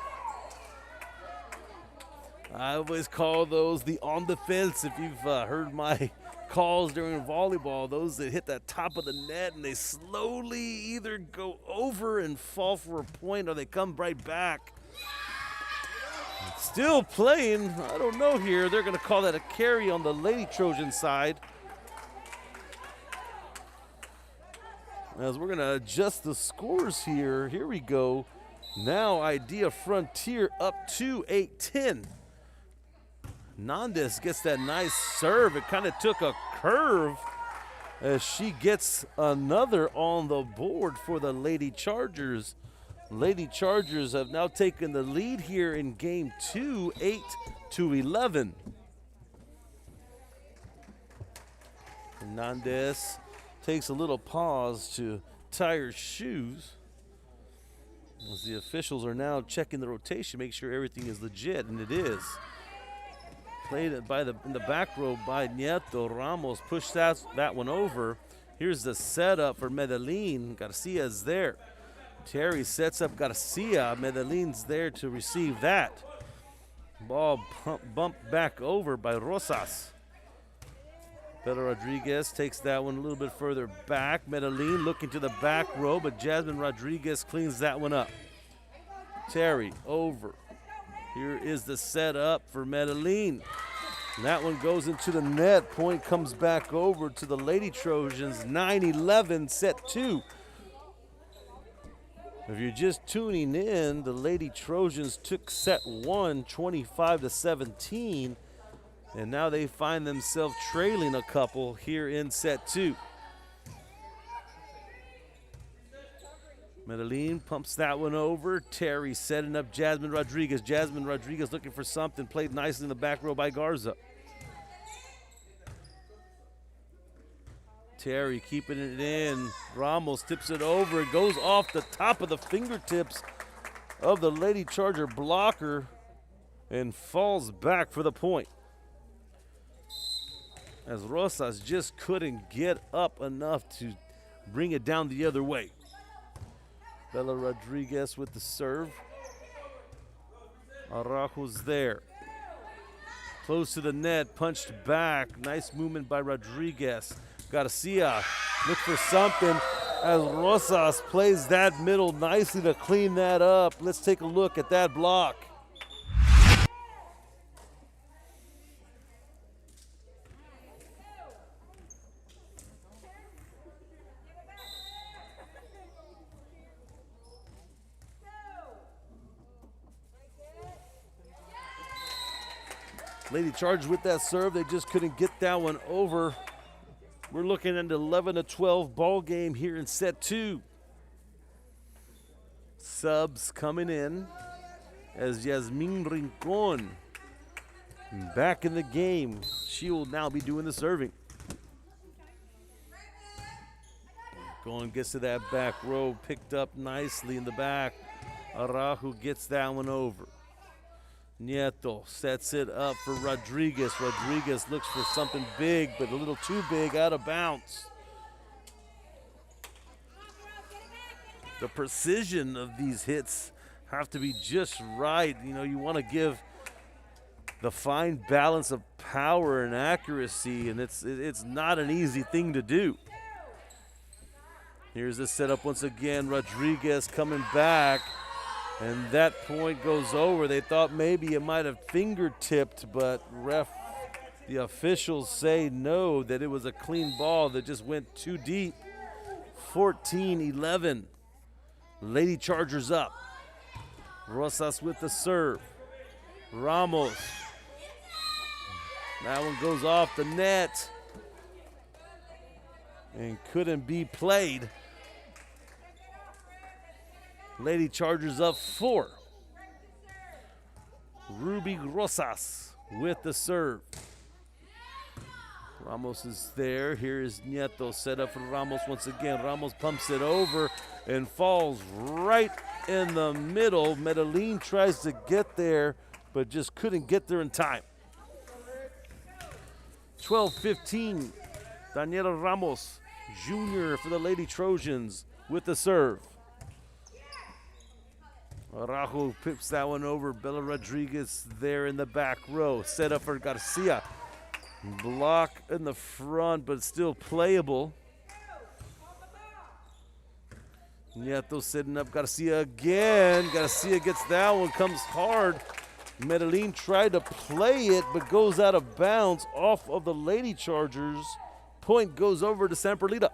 [SPEAKER 1] I always call those the on the fence. If you've heard my calls during volleyball, those that hit that top of the net and they slowly either go over and fall for a point or they come right back. Still playing, I don't know here. They're going to call that a carry on the Lady Trojan side. As we're going to adjust the scores here. Here we go. Now Idea Frontier up to 8-10. Hernandez gets that nice serve. It kind of took a curve as she gets another on the board for the Lady Chargers. Lady Chargers have now taken the lead here in game 2, 8-11. Hernandez takes a little pause to tie her shoes as the officials are now checking the rotation, make sure everything is legit, and it is. Played in the back row by Nieto. Ramos pushed that one over. Here's the setup for Medellin. Garcia is there. Terry sets up Garcia. Medellin's there to receive that. Ball bumped back over by Rosas. Bella Rodriguez takes that one a little bit further back. Medellin looking to the back row, but Jasmine Rodriguez cleans that one up. Terry over. Here is the setup for Medellin. And that one goes into the net. Point comes back over to the Lady Trojans. 9-11, set 2. If you're just tuning in, the Lady Trojans took set 1, 25-17. And now they find themselves trailing a couple here in set 2. Medellin pumps that one over. Terry setting up Jasmine Rodriguez. Jasmine Rodriguez looking for something. Played nicely in the back row by Garza. Terry keeping it in. Ramos tips it over. It goes off the top of the fingertips of the Lady Charger blocker and falls back for the point. As Rosas just couldn't get up enough to bring it down the other way. Bella Rodriguez with the serve. Araujo's there. Close to the net, punched back. Nice movement by Rodriguez. Garcia, look for something as Rosas plays that middle nicely to clean that up. Let's take a look at that block. Lady Chargers with that serve. They just couldn't get that one over. We're looking at an 11-12 ball game here in set 2. Subs coming in as Yasmin Rincon back in the game. She will now be doing the serving. Going gets to that back row, picked up nicely in the back. Araujo gets that one over. Nieto sets it up for Rodriguez. Rodriguez looks for something big, but a little too big, out of bounds. The precision of these hits have to be just right. You know, you want to give the fine balance of power and accuracy, and it's not an easy thing to do. Here's the setup once again. Rodriguez coming back. And that point goes over. They thought maybe it might have fingertipped, but the officials say no, that it was a clean ball that just went too deep. 14-11. Lady Chargers up. Rosas with the serve. Ramos. That one goes off the net and couldn't be played. Lady Chargers up 4. Ruby Rosas with the serve. Ramos is there. Here is Nieto set up for Ramos once again. Ramos pumps it over and falls right in the middle. Medellin tries to get there, but just couldn't get there in time. 12-15. Daniela Ramos Jr. for the Lady Trojans with the serve. Araujo pips that one over. Bella Rodriguez there in the back row. Set up for Garcia. Block in the front, but still playable. Nieto setting up Garcia again. Garcia gets that one, comes hard. Medellin tried to play it, but goes out of bounds off of the Lady Chargers. Point goes over to San Perlita.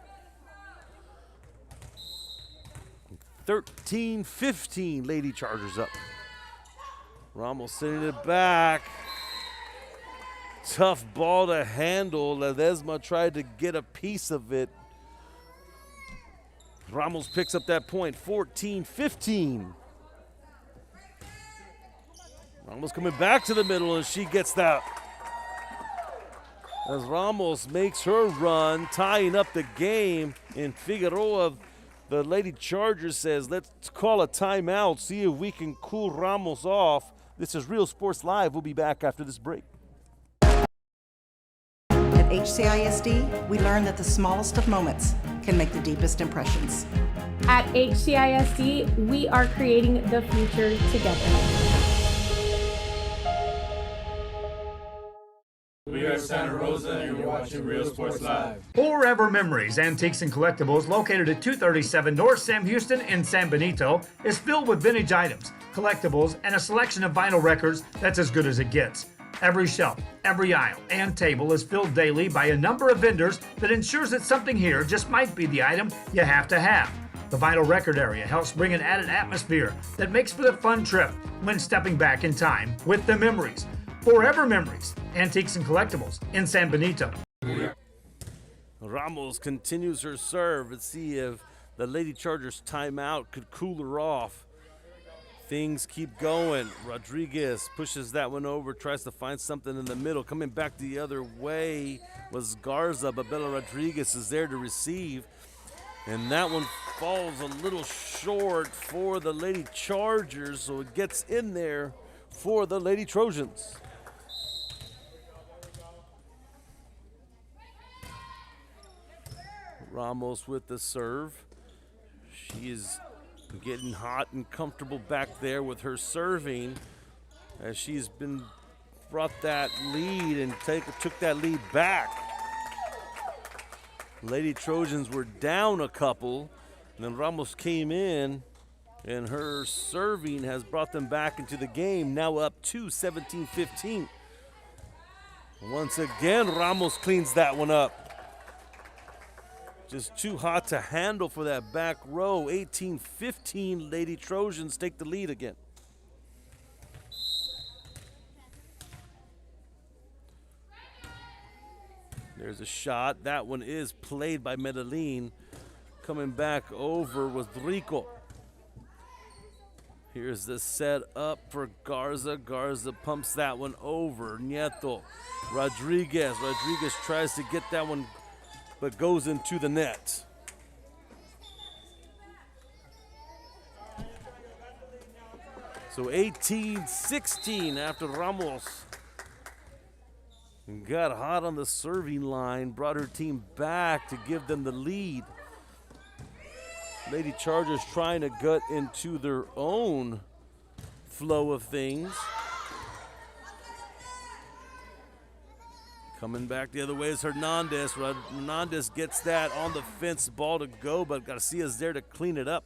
[SPEAKER 1] 13-15, Lady Chargers up. Ramos sending it back. Tough ball to handle. Ledesma tried to get a piece of it. Ramos picks up that point, 14-15. Ramos coming back to the middle, and she gets that. As Ramos makes her run, tying up the game, and Figueroa, the Lady Chargers, says, let's call a timeout, see if we can cool Ramos off. This is Real Sports Live. We'll be back after this break.
[SPEAKER 19] At HCISD, we learn that the smallest of moments can make the deepest impressions.
[SPEAKER 15] At HCISD, we are creating the future together.
[SPEAKER 9] We are Santa Rosa, and you're watching Real Sports Live.
[SPEAKER 8] Forever Memories, Antiques and Collectibles, located at 237 North Sam Houston in San Benito, is filled with vintage items, collectibles, and a selection of vinyl records that's as good as it gets. Every shelf, every aisle, and table is filled daily by a number of vendors that ensures that something here just might be the item you have to have. The vinyl record area helps bring an added atmosphere that makes for the fun trip when stepping back in time with the memories. Forever Memories, Antiques and Collectibles in San Benito.
[SPEAKER 1] Ramos continues her serve. Let's see if the Lady Chargers timeout could cool her off. Things keep going. Rodriguez pushes that one over, tries to find something in the middle. Coming back the other way was Garza, but Bella Rodriguez is there to receive. And that one falls a little short for the Lady Chargers, so it gets in there for the Lady Trojans. Ramos with the serve. She is Getting hot and comfortable back there with her serving as she's been brought that lead and took that lead back. Lady Trojans were down a couple, and then Ramos came in, and her serving has brought them back into the game, now up to 17-15. Once again, Ramos cleans that one up. Just too hot to handle for that back row. 18-15, Lady Trojans take the lead again. There's a shot. That one is played by Medellin. Coming back over was Rico. Here's the set up for Garza. Garza pumps that one over. Nieto. Rodriguez. Rodriguez tries to get that one, but goes into the net. So 18-16 after Ramos got hot on the serving line, brought her team back to give them the lead. Lady Chargers trying to gut into their own flow of things. Coming back the other way is Hernandez. Hernandez gets that on the fence, ball to go, but Garcia's there to clean it up.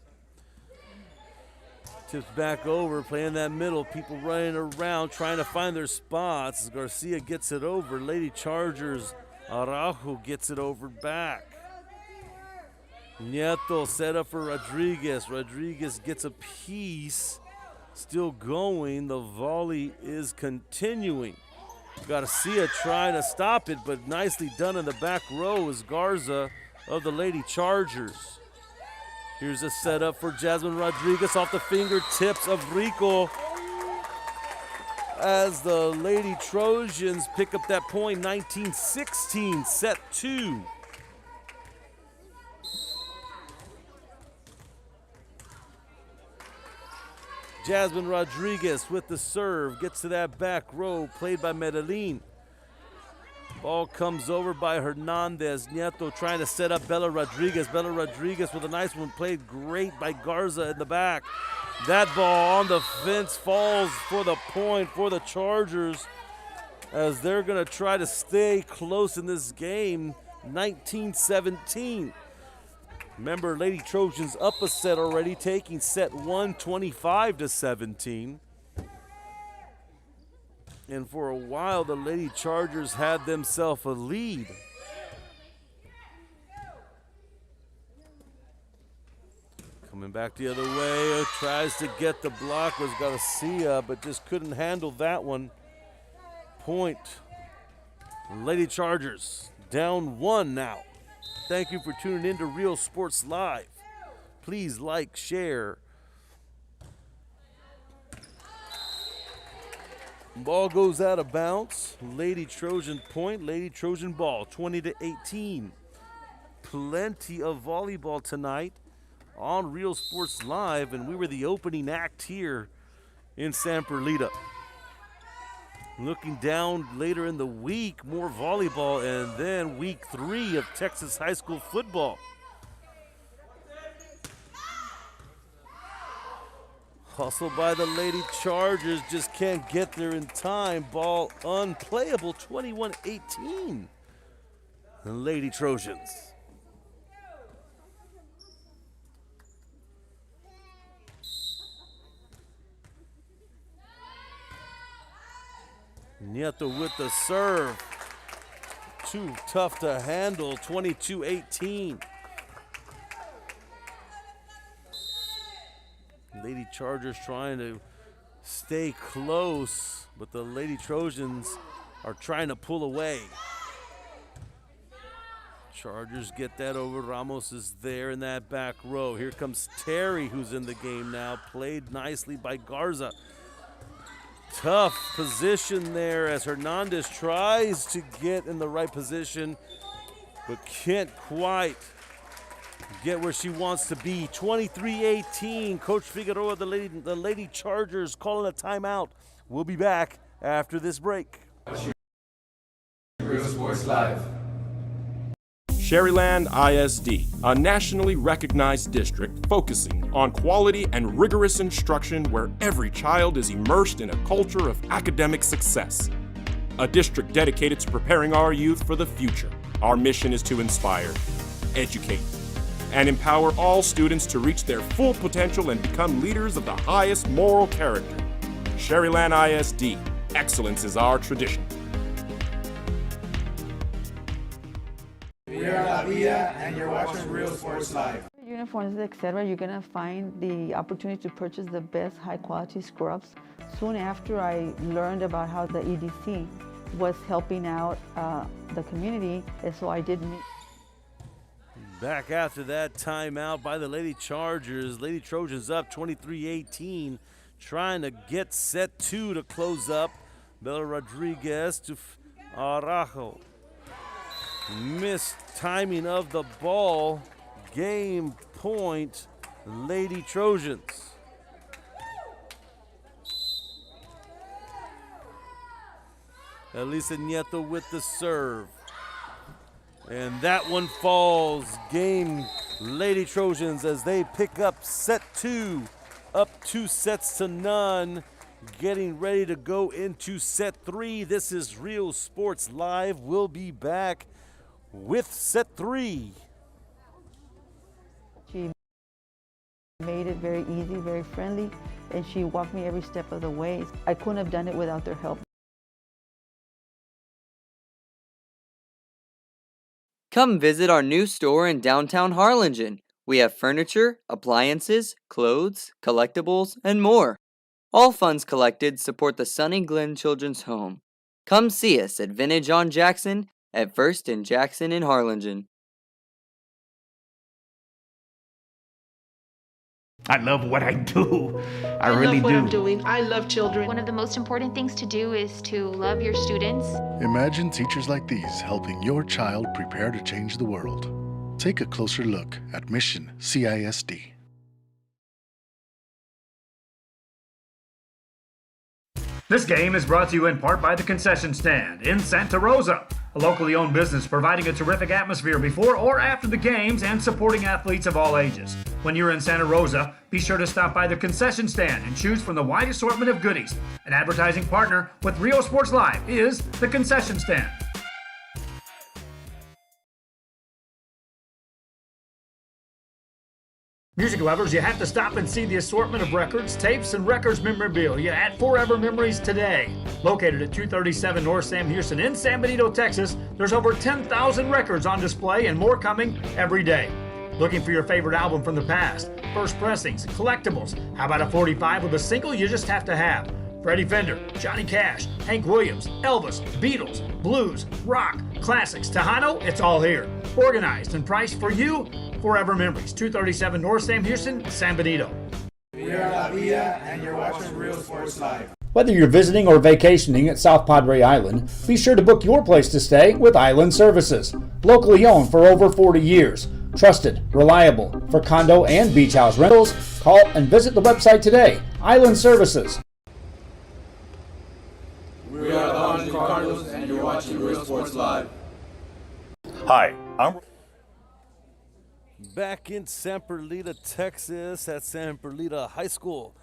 [SPEAKER 1] Tips back over, playing that middle. People running around, trying to find their spots. Garcia gets it over. Lady Chargers, Araujo gets it over back. Nieto set up for Rodriguez. Rodriguez gets a piece. Still going. The volley is continuing. Garcia trying to stop it, but nicely done in the back row is Garza of the Lady Chargers. Here's a setup for Jasmine Rodriguez off the fingertips of Rico as the Lady Trojans pick up that point. 19-16, set 2. Jasmine Rodriguez with the serve, gets to that back row, played by Medellin. Ball comes over by Hernandez. Nieto trying to set up Bella Rodriguez. Bella Rodriguez with a nice one, played great by Garza in the back. That ball on the fence falls for the point for the Chargers as they're gonna try to stay close in this game. 19-17. Remember, Lady Trojans up a set already, taking set 1, 25-17. And for a while, the Lady Chargers had themselves a lead. Coming back the other way, tries to get the block, was Garcia, but just couldn't handle that one. Point. Lady Chargers down 1 now. Thank you for tuning in to Real Sports Live. Please like, share. Ball goes out of bounds. Lady Trojan point, Lady Trojan ball, 20-18. Plenty of volleyball tonight on Real Sports Live, and we were the opening act here in San Perlita. Looking down later in the week, more volleyball, and then week 3 of Texas high school football. Hustle by the Lady Chargers, just can't get there in time. Ball unplayable, 21-18. The Lady Trojans. Nieto with the serve. Too tough to handle, 22-18. Lady Chargers trying to stay close, but the Lady Trojans are trying to pull away. Chargers get that over. Ramos is there in that back row. Here comes Terry, who's in the game now. Played nicely by Garza. Tough position there as Hernandez tries to get in the right position, but can't quite get where she wants to be. 23-18. Coach Figueroa, the Lady Chargers calling a timeout. We'll be back after this break.
[SPEAKER 9] Real Sports Live.
[SPEAKER 20] Sherryland ISD, a nationally recognized district focusing on quality and rigorous instruction where every child is immersed in a culture of academic success. A district dedicated to preparing our youth for the future. Our mission is to inspire, educate, and empower all students to reach their full potential and become leaders of the highest moral character. Sherryland ISD, excellence is our tradition.
[SPEAKER 9] We are La Vida, and you're watching Real Sports Live.
[SPEAKER 2] Uniforms, etc., you're gonna find the opportunity to purchase the best high-quality scrubs. Soon after I learned about how the EDC was helping out the community, and so I did meet.
[SPEAKER 1] Back after that timeout by the Lady Chargers. Lady Trojans up 23-18, trying to get set 2 to close up. Bella Rodriguez to Arajo. Missed timing of the ball. Game point, Lady Trojans. Elisa Nieto with the serve. And that one falls. Game Lady Trojans as they pick up set 2, up 2-0. Getting ready to go into set 3. This is Real Sports Live. We'll be back with set 3.
[SPEAKER 2] She made it very easy, very friendly, and she walked me every step of the way. I couldn't have done it without their help.
[SPEAKER 3] Come visit our new store in downtown Harlingen. We have furniture, appliances, clothes, collectibles, and more. All funds collected support the Sunny Glen Children's Home. Come see us at Vintage on Jackson at First and Jackson in Harlingen.
[SPEAKER 21] I love what I do. I
[SPEAKER 6] love
[SPEAKER 21] really
[SPEAKER 6] what
[SPEAKER 21] do.
[SPEAKER 6] I'm doing. I love children. One of the most important things to do is to love your students.
[SPEAKER 7] Imagine teachers like these helping your child prepare to change the world. Take a closer look at Mission CISD.
[SPEAKER 8] This game is brought to you in part by the Concession Stand in Santa Rosa, a locally owned business providing a terrific atmosphere before or after the games and supporting athletes of all ages. When you're in Santa Rosa, be sure to stop by the Concession Stand and choose from the wide assortment of goodies. An advertising partner with Real Sports Live is the Concession Stand. Music lovers, you have to stop and see the assortment of records, tapes, and records memorabilia at Forever Memories today. Located at 237 North Sam Houston in San Benito, Texas, there's over 10,000 records on display and more coming every day. Looking for your favorite album from the past, first pressings, collectibles. How about a 45 with a single you just have to have? Freddie Fender, Johnny Cash, Hank Williams, Elvis, Beatles, blues, rock, classics, Tejano, it's all here. Organized and priced for you. Forever Memories, 237 North Sam Houston, San Benito.
[SPEAKER 9] We are La Vida, and you're watching Real Sports Live.
[SPEAKER 5] Whether you're visiting or vacationing at South Padre Island, be sure to book your place to stay with Island Services. Locally owned for over 40 years. Trusted, reliable. For condo and beach house rentals, call and visit the website today. Island Services.
[SPEAKER 9] We are the Harlingen Cardinals, and you're watching Real Sports Live.
[SPEAKER 10] Hi, I'm
[SPEAKER 1] Back in San Perlita, Texas at San Perlita High School.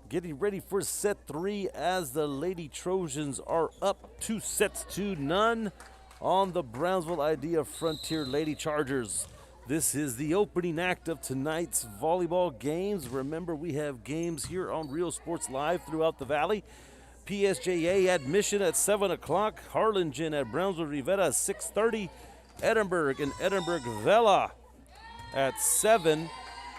[SPEAKER 1] Getting ready for set 3 as the Lady Trojans are up 2-0 on the Brownsville Idea Frontier Lady Chargers. This is the opening act of tonight's volleyball games. Remember, we have games here on Real Sports Live throughout the valley. PSJA admission at 7 o'clock. Harlingen at Brownsville Rivera 6:30. Edinburgh and Edinburgh Vela at 7.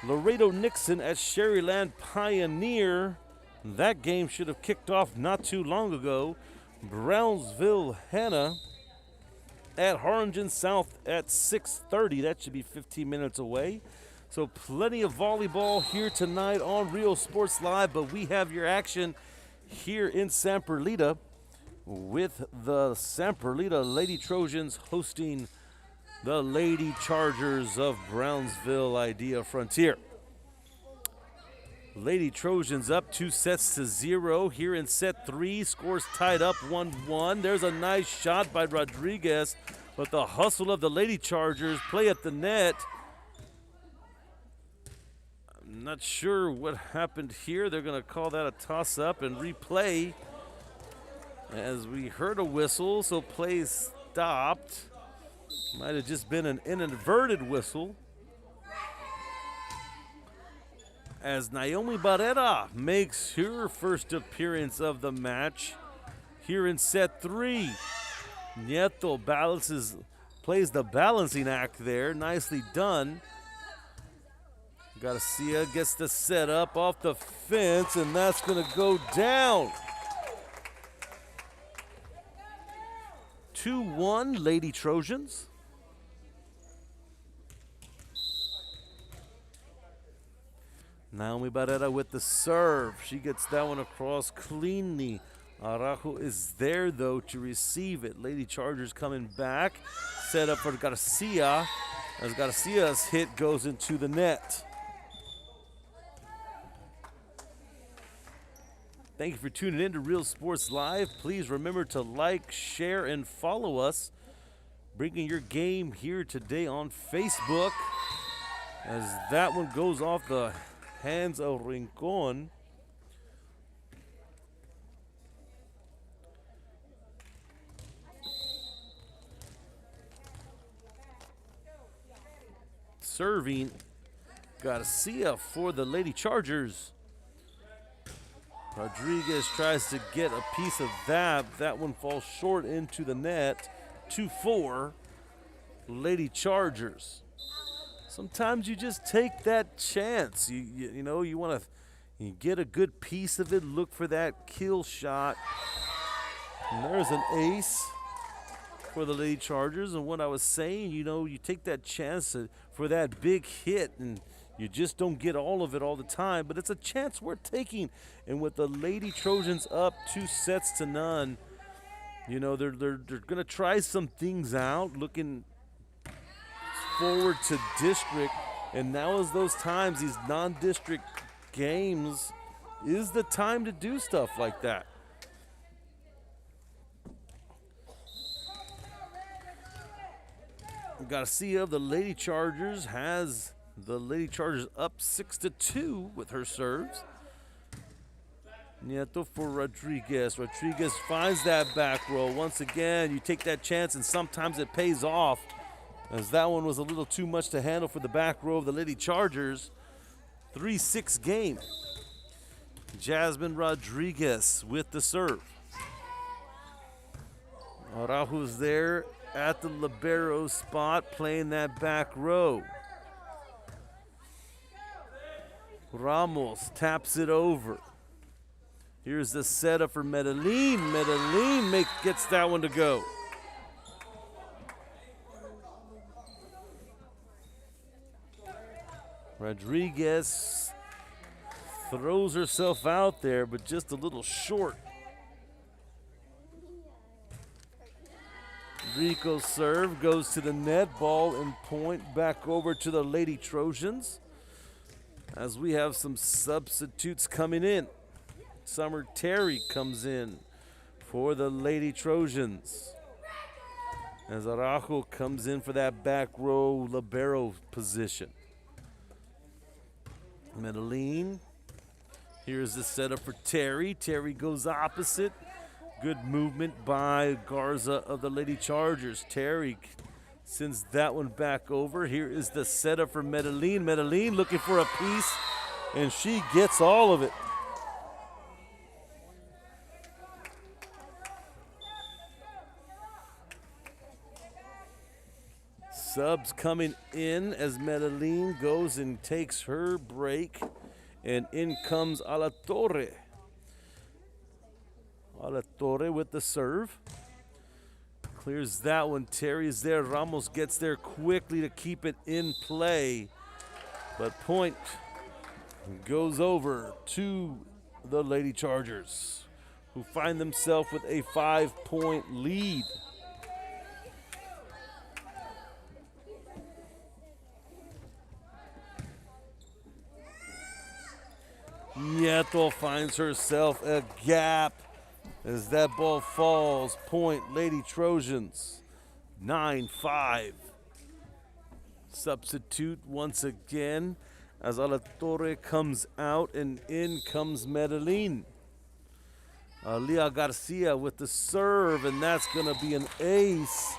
[SPEAKER 1] Laredo Nixon at Sherryland Pioneer. That game should have kicked off not too long ago. Brownsville Hannah at Harlingen South at 6:30. That should be 15 minutes away. So plenty of volleyball here tonight on Real Sports Live, but we have your action here in San Perlita with the San Perlita Lady Trojans hosting the Lady Chargers of Brownsville Idea Frontier. Lady Trojans up 2-0 here in set 3. Scores tied up 1-1. There's a nice shot by Rodriguez But the hustle of the Lady Chargers, play at the net. I'm not sure what happened here. They're going to call that a toss-up and replay. As we heard a whistle, so play stopped. Might have just been an inadvertent whistle. As Naomi Barrera makes her first appearance of the match here in set 3. Nieto plays the balancing act there. Nicely done. Garcia gets the setup off the fence, and that's going to go down. 2-1 Lady Trojans. Naomi Barrera with the serve. She gets that one across cleanly. Araujo is there, though, to receive it. Lady Chargers coming back. Set up for Garcia, as Garcia's hit goes into the net. Thank you for tuning in to Real Sports Live. Please remember to like, share, and follow us. Bringing your game here today on Facebook. As that one goes off the hands of Rincon. Serving Garcia for the Lady Chargers. Rodriguez tries to get a piece of that. That one falls short into the net. 2-4 Lady Chargers. Sometimes you just take that chance. You know, you want to get a good piece of it, look for that kill shot. And there's an ace for the Lady Chargers. And what I was saying, you know, you take that chance for that big hit, and you just don't get all of it all the time, but it's a chance worth taking. And with the Lady Trojans up 2-0, you know, they're going to try some things out, looking forward to district. And now is those times, these non-district games, is the time to do stuff like that. Garcia of the Lady Chargers has the Lady Chargers up 6-2 with her serves. Nieto for Rodriguez. Rodriguez finds that back row. Once again, you take that chance, and sometimes it pays off, as that one was a little too much to handle for the back row of the Lady Chargers. 3-6 game. Jasmine Rodriguez with the serve. Araujo's there at the libero spot, playing that back row. Ramos taps it over. Here's the setup for Medellin. Medellin gets that one to go. Rodriguez throws herself out there, but just a little short. Rico's serve goes to the net, ball and point back over to the Lady Trojans, as we have some substitutes coming in. Summer Terry comes in for the Lady Trojans, as Araujo comes in for that back row libero position. Medellin, here's the setup for Terry. Terry goes opposite. Good movement by Garza of the Lady Chargers. Terry sends that one back over. Here is the setup for Medellin. Medellin looking for a piece, and she gets all of it. Subs coming in as Medellin goes and takes her break, and in comes Alatorre. Alatorre with the serve. Clears that one. Terry is there. Ramos gets there quickly to keep it in play. But point goes over to the Lady Chargers, who find themselves with a 5-point lead. Nieto finds herself a gap as that ball falls. Point Lady Trojans. 9-5. Substitute once again as Alatorre comes out, and in comes Medellin. Leah Garcia with the serve, and that's going to be an ace.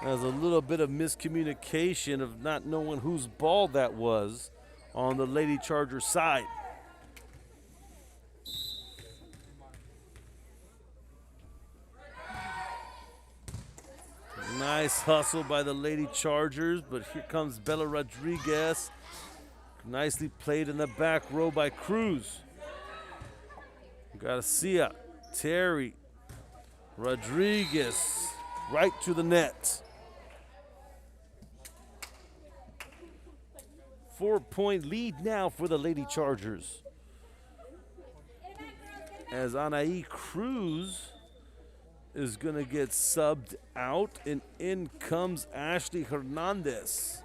[SPEAKER 1] There's a little bit of miscommunication of not knowing whose ball that was on the Lady Charger side. Nice hustle by the Lady Chargers, but here comes Bella Rodriguez. Nicely played in the back row by Cruz. Garcia, Terry, Rodriguez, right to the net. 4-point lead now for the Lady Chargers. As Anaí Cruz is going to get subbed out, and in comes Ashley Hernandez,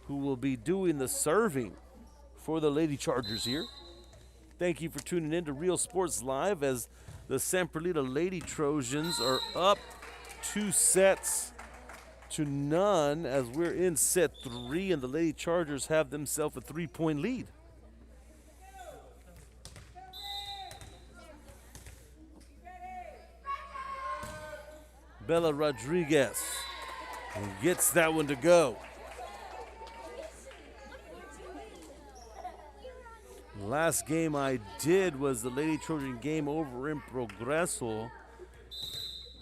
[SPEAKER 1] who will be doing the serving for the Lady Chargers here. Thank you for tuning in to Real Sports Live as the San Perlita Lady Trojans are up 2-0 as we're in set 3, and the Lady Chargers have themselves a 3-point lead. Bella Rodriguez gets that one to go. Last game I did was the Lady Trojan game over in Progreso,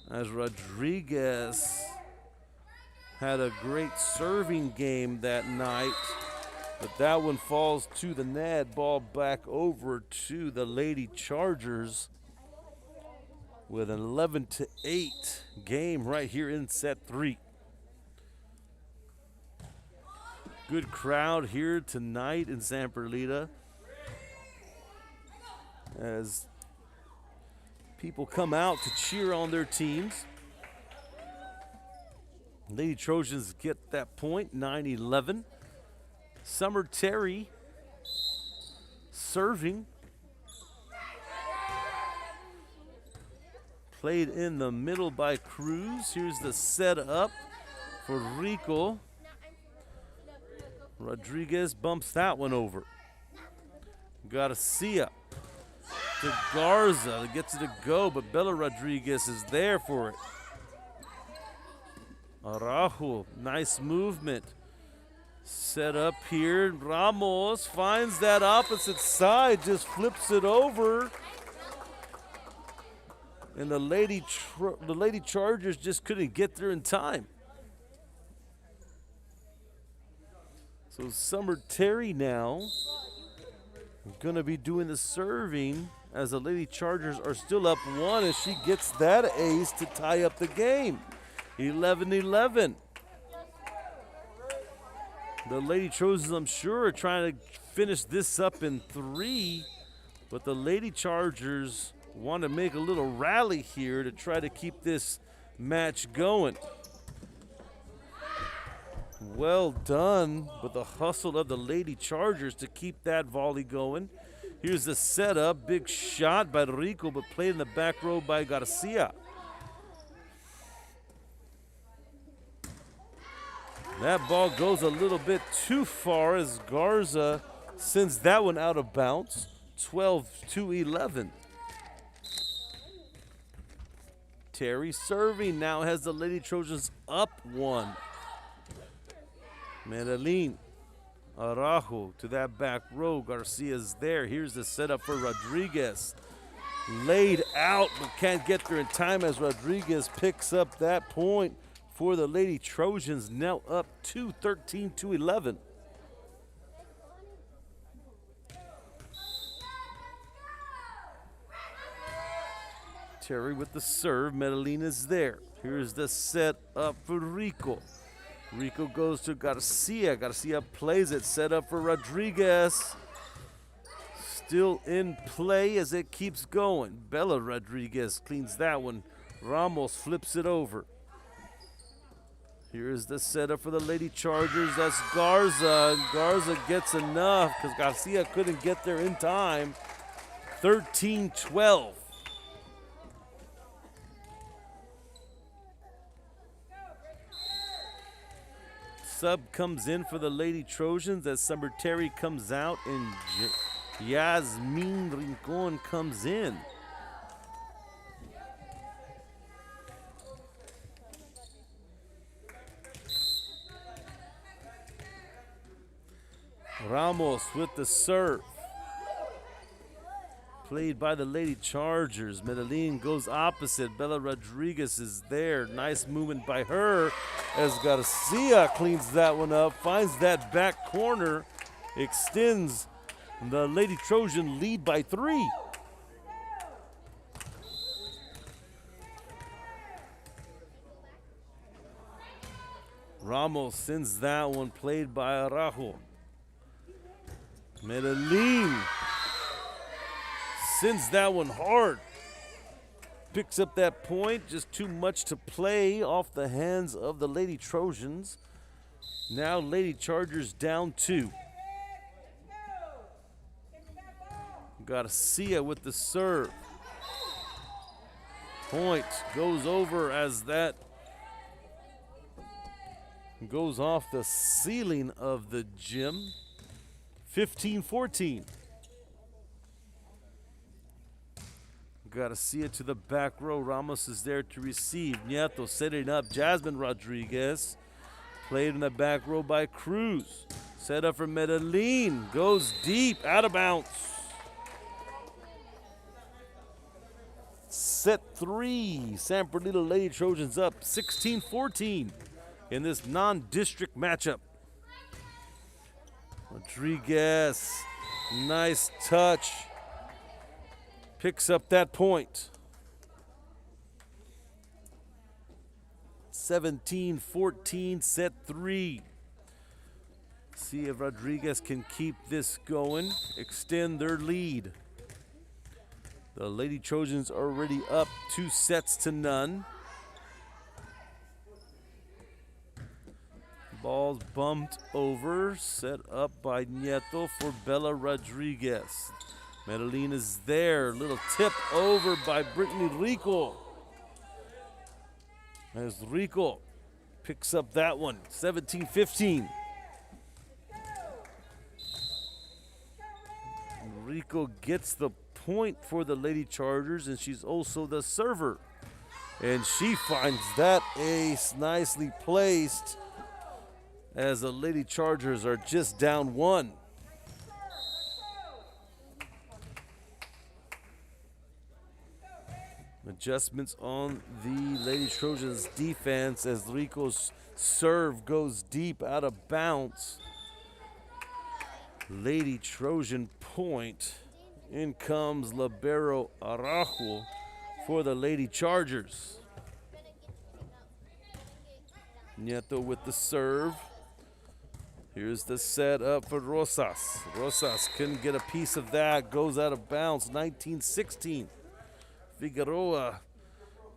[SPEAKER 1] as Rodriguez had a great serving game that night, but that one falls to the net. Ball back over to the Lady Chargers with an 11-8 game right here in set 3. Good crowd here tonight in San Perlita as people come out to cheer on their teams. Lady Trojans get that point, 9-11. Summer Terry serving. Played in the middle by Cruz. Here's the setup for Rico. Rodriguez bumps that one over. Garcia to Garza, gets it to go, but Bella Rodriguez is there for it. Araujo, nice movement. Set up here. Ramos finds that opposite side, just flips it over. And the Lady Chargers just couldn't get there in time. So Summer Terry now going to be doing the serving as the Lady Chargers are still up 1 as she gets that ace to tie up the game. 11-11. The Lady Trojans, I'm sure, are trying to finish this up in 3, but the Lady Chargers want to make a little rally here to try to keep this match going. Well done with the hustle of the Lady Chargers to keep that volley going. Here's the setup. Big shot by Rico, but played in the back row by Garcia. That ball goes a little bit too far as Garza sends that one out of bounds. 12-11. Terry serving now has the Lady Trojans up 1. Medellin, Araujo to that back row. Garcia's there. Here's the setup for Rodriguez. Laid out, but can't get there in time as Rodriguez picks up that point for the Lady Trojans. Now up 13-11. Terry with the serve. Medellin is there. Here's the set up for Rico. Rico goes to Garcia. Garcia plays it. Set up for Rodriguez. Still in play as it keeps going. Bella Rodriguez cleans that one. Ramos flips it over. Here's the setup for the Lady Chargers. That's Garza. Garza gets enough because Garcia couldn't get there in time. 13-12. Sub comes in for the Lady Trojans as Summer Terry comes out and Yasmin Rincon comes in. Ramos with the serve. Played by the Lady Chargers. Medellin goes opposite. Bella Rodriguez is there. Nice movement by her as Garcia cleans that one up. Finds that back corner. Extends the Lady Trojan lead by 3. Ramos sends that one, played by Araujo. Medellin sends that one hard. Picks up that point, just too much to play off the hands of the Lady Trojans. Now Lady Chargers down 2. Garcia with the serve. Point goes over as that goes off the ceiling of the gym. 15-14. Garcia to the back row. Ramos is there to receive. Nieto setting up. Jasmine Rodriguez. Played in the back row by Cruz. Set up for Medellin. Goes deep. Out of bounds. Set 3. San Bernardino Lady Trojans up 16-14 in this non-district matchup. Rodriguez, nice touch. Picks up that point. 17-14, set 3. See if Rodriguez can keep this going, extend their lead. The Lady Trojans are already up 2 sets to none. Ball's bumped over, set up by Nieto for Bella Rodriguez. Medellin is there, little tip over by Brittany Rico. As Rico picks up that one, 17-15. Rico gets the point for the Lady Chargers, and she's also the server. And she finds that ace nicely placed as the Lady Chargers are just down 1. Adjustments on the Lady Trojans defense as Rico's serve goes deep out of bounds. Lady Trojan point. In comes Libero Araujo for the Lady Chargers. Nieto with the serve. Here's the set up for Rosas. Rosas couldn't get a piece of that. Goes out of bounds. 19-16. Figueroa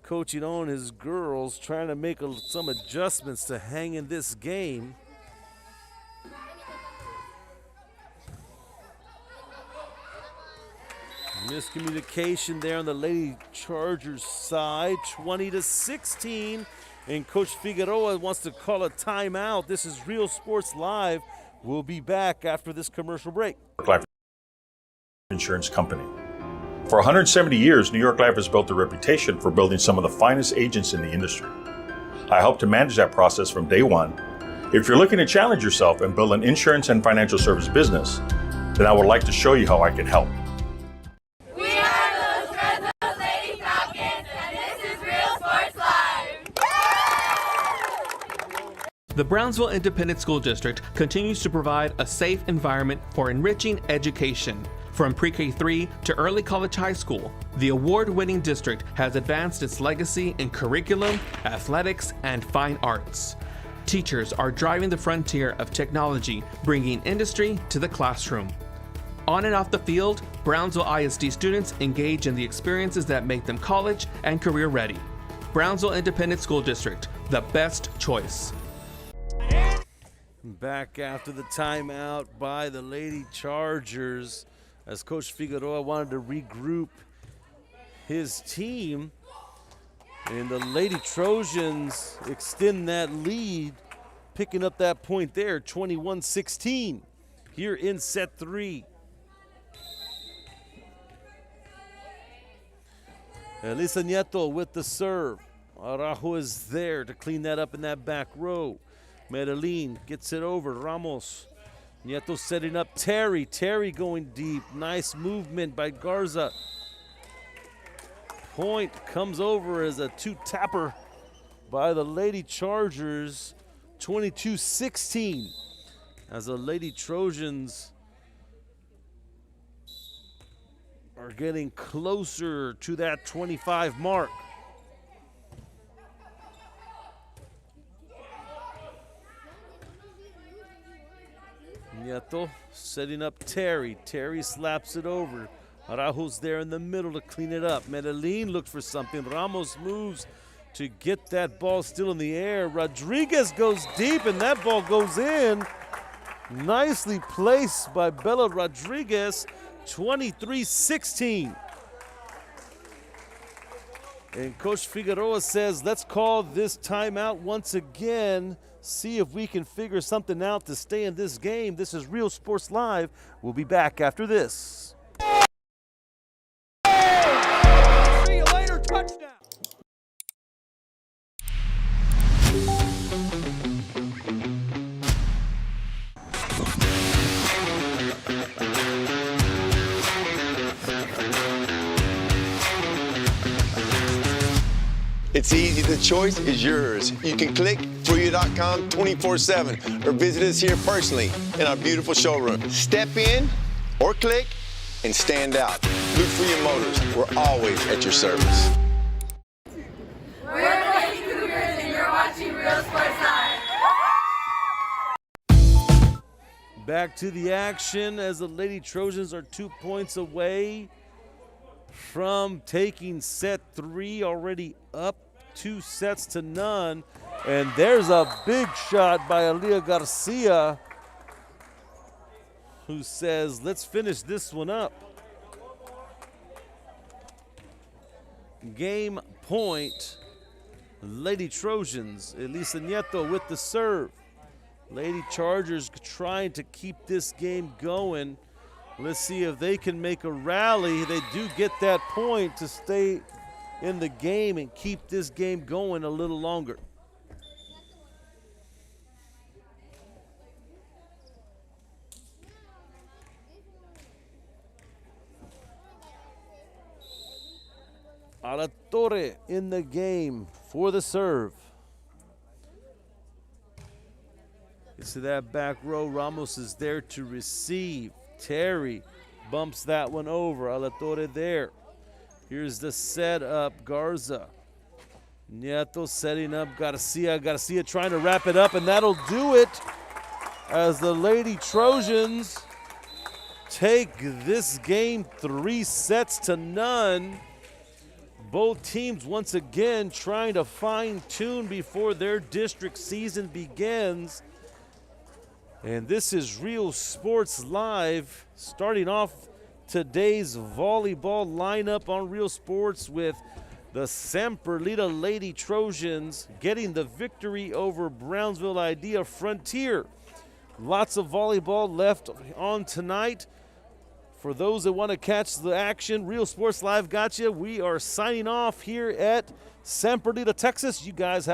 [SPEAKER 1] coaching on his girls, trying to make some adjustments to hang in this game. Miscommunication there on the Lady Chargers side, 20-16. And Coach Figueroa wants to call a timeout. This is Real Sports Live. We'll be back after this commercial break.
[SPEAKER 10] Life Insurance Company. For 170 years, New York Life has built a reputation for building some of the finest agents in the industry. I helped to manage that process from day one. If you're looking to challenge yourself and build an insurance and financial service business, then I would like to show you how I can help.
[SPEAKER 12] The Brownsville Independent School District continues to provide a safe environment for enriching education. From pre-K3 to early college high school, the award-winning district has advanced its legacy in curriculum, athletics, and fine arts. Teachers are driving the frontier of technology, bringing industry to the classroom. On and off the field, Brownsville ISD students engage in the experiences that make them college and career ready. Brownsville Independent School District, the best choice.
[SPEAKER 1] Back after the timeout by the Lady Chargers as Coach Figueroa wanted to regroup his team. And the Lady Trojans extend that lead picking up that point there, 21-16 here in set 3. Elisa Nieto with the serve. Araujo is there to clean that up in that back row. Medellin gets it over. Ramos. Nieto setting up Terry. Terry going deep. Nice movement by Garza. Point comes over as a two-tapper by the Lady Chargers. 22-16 as the Lady Trojans are getting closer to that 25 mark. Nieto setting up Terry. Terry slaps it over. Araujo's there in the middle to clean it up. Medellin looks for something. Ramos moves to get that ball still in the air. Rodriguez goes deep and that ball goes in. Nicely placed by Bella Rodriguez. 23-16. And Coach Figueroa says, let's call this timeout once again. See if we can figure something out to stay in this game. This is Real Sports Live. We'll be back after this.
[SPEAKER 9] See you later, touchdown.
[SPEAKER 13] It's easy, the choice is yours. You can click Perlita.com 24/7 or visit us here personally in our beautiful showroom. Step in or click and stand out. Look for your motors. We're always at your service.
[SPEAKER 11] We're the Lady Cougars and you're watching Real Sports Live.
[SPEAKER 1] Back to the action as the Lady Trojans are 2 points away from taking set 3, already up 2-0. And there's a big shot by Aaliyah Garcia, who says, let's finish this one up. Game point, Lady Trojans. Elisa Nieto with the serve. Lady Chargers trying to keep this game going. Let's see if they can make a rally. They do get that point to stay in the game and keep this game going a little longer. Alatorre in the game for the serve. You see that back row. Ramos is there to receive. Terry bumps that one over. Alatorre there. Here's the setup. Garza. Nieto setting up Garcia. Garcia trying to wrap it up, and that'll do it as the Lady Trojans take this game 3-0. Both teams once again trying to fine-tune before their district season begins. And this is Real Sports Live, starting off today's volleyball lineup on Real Sports with the San Perlita Lady Trojans getting the victory over Brownsville Idea Frontier. Lots of volleyball left on tonight. For those that want to catch the action, Real Sports Live got you. We are signing off here at San Perlita, Texas. You guys have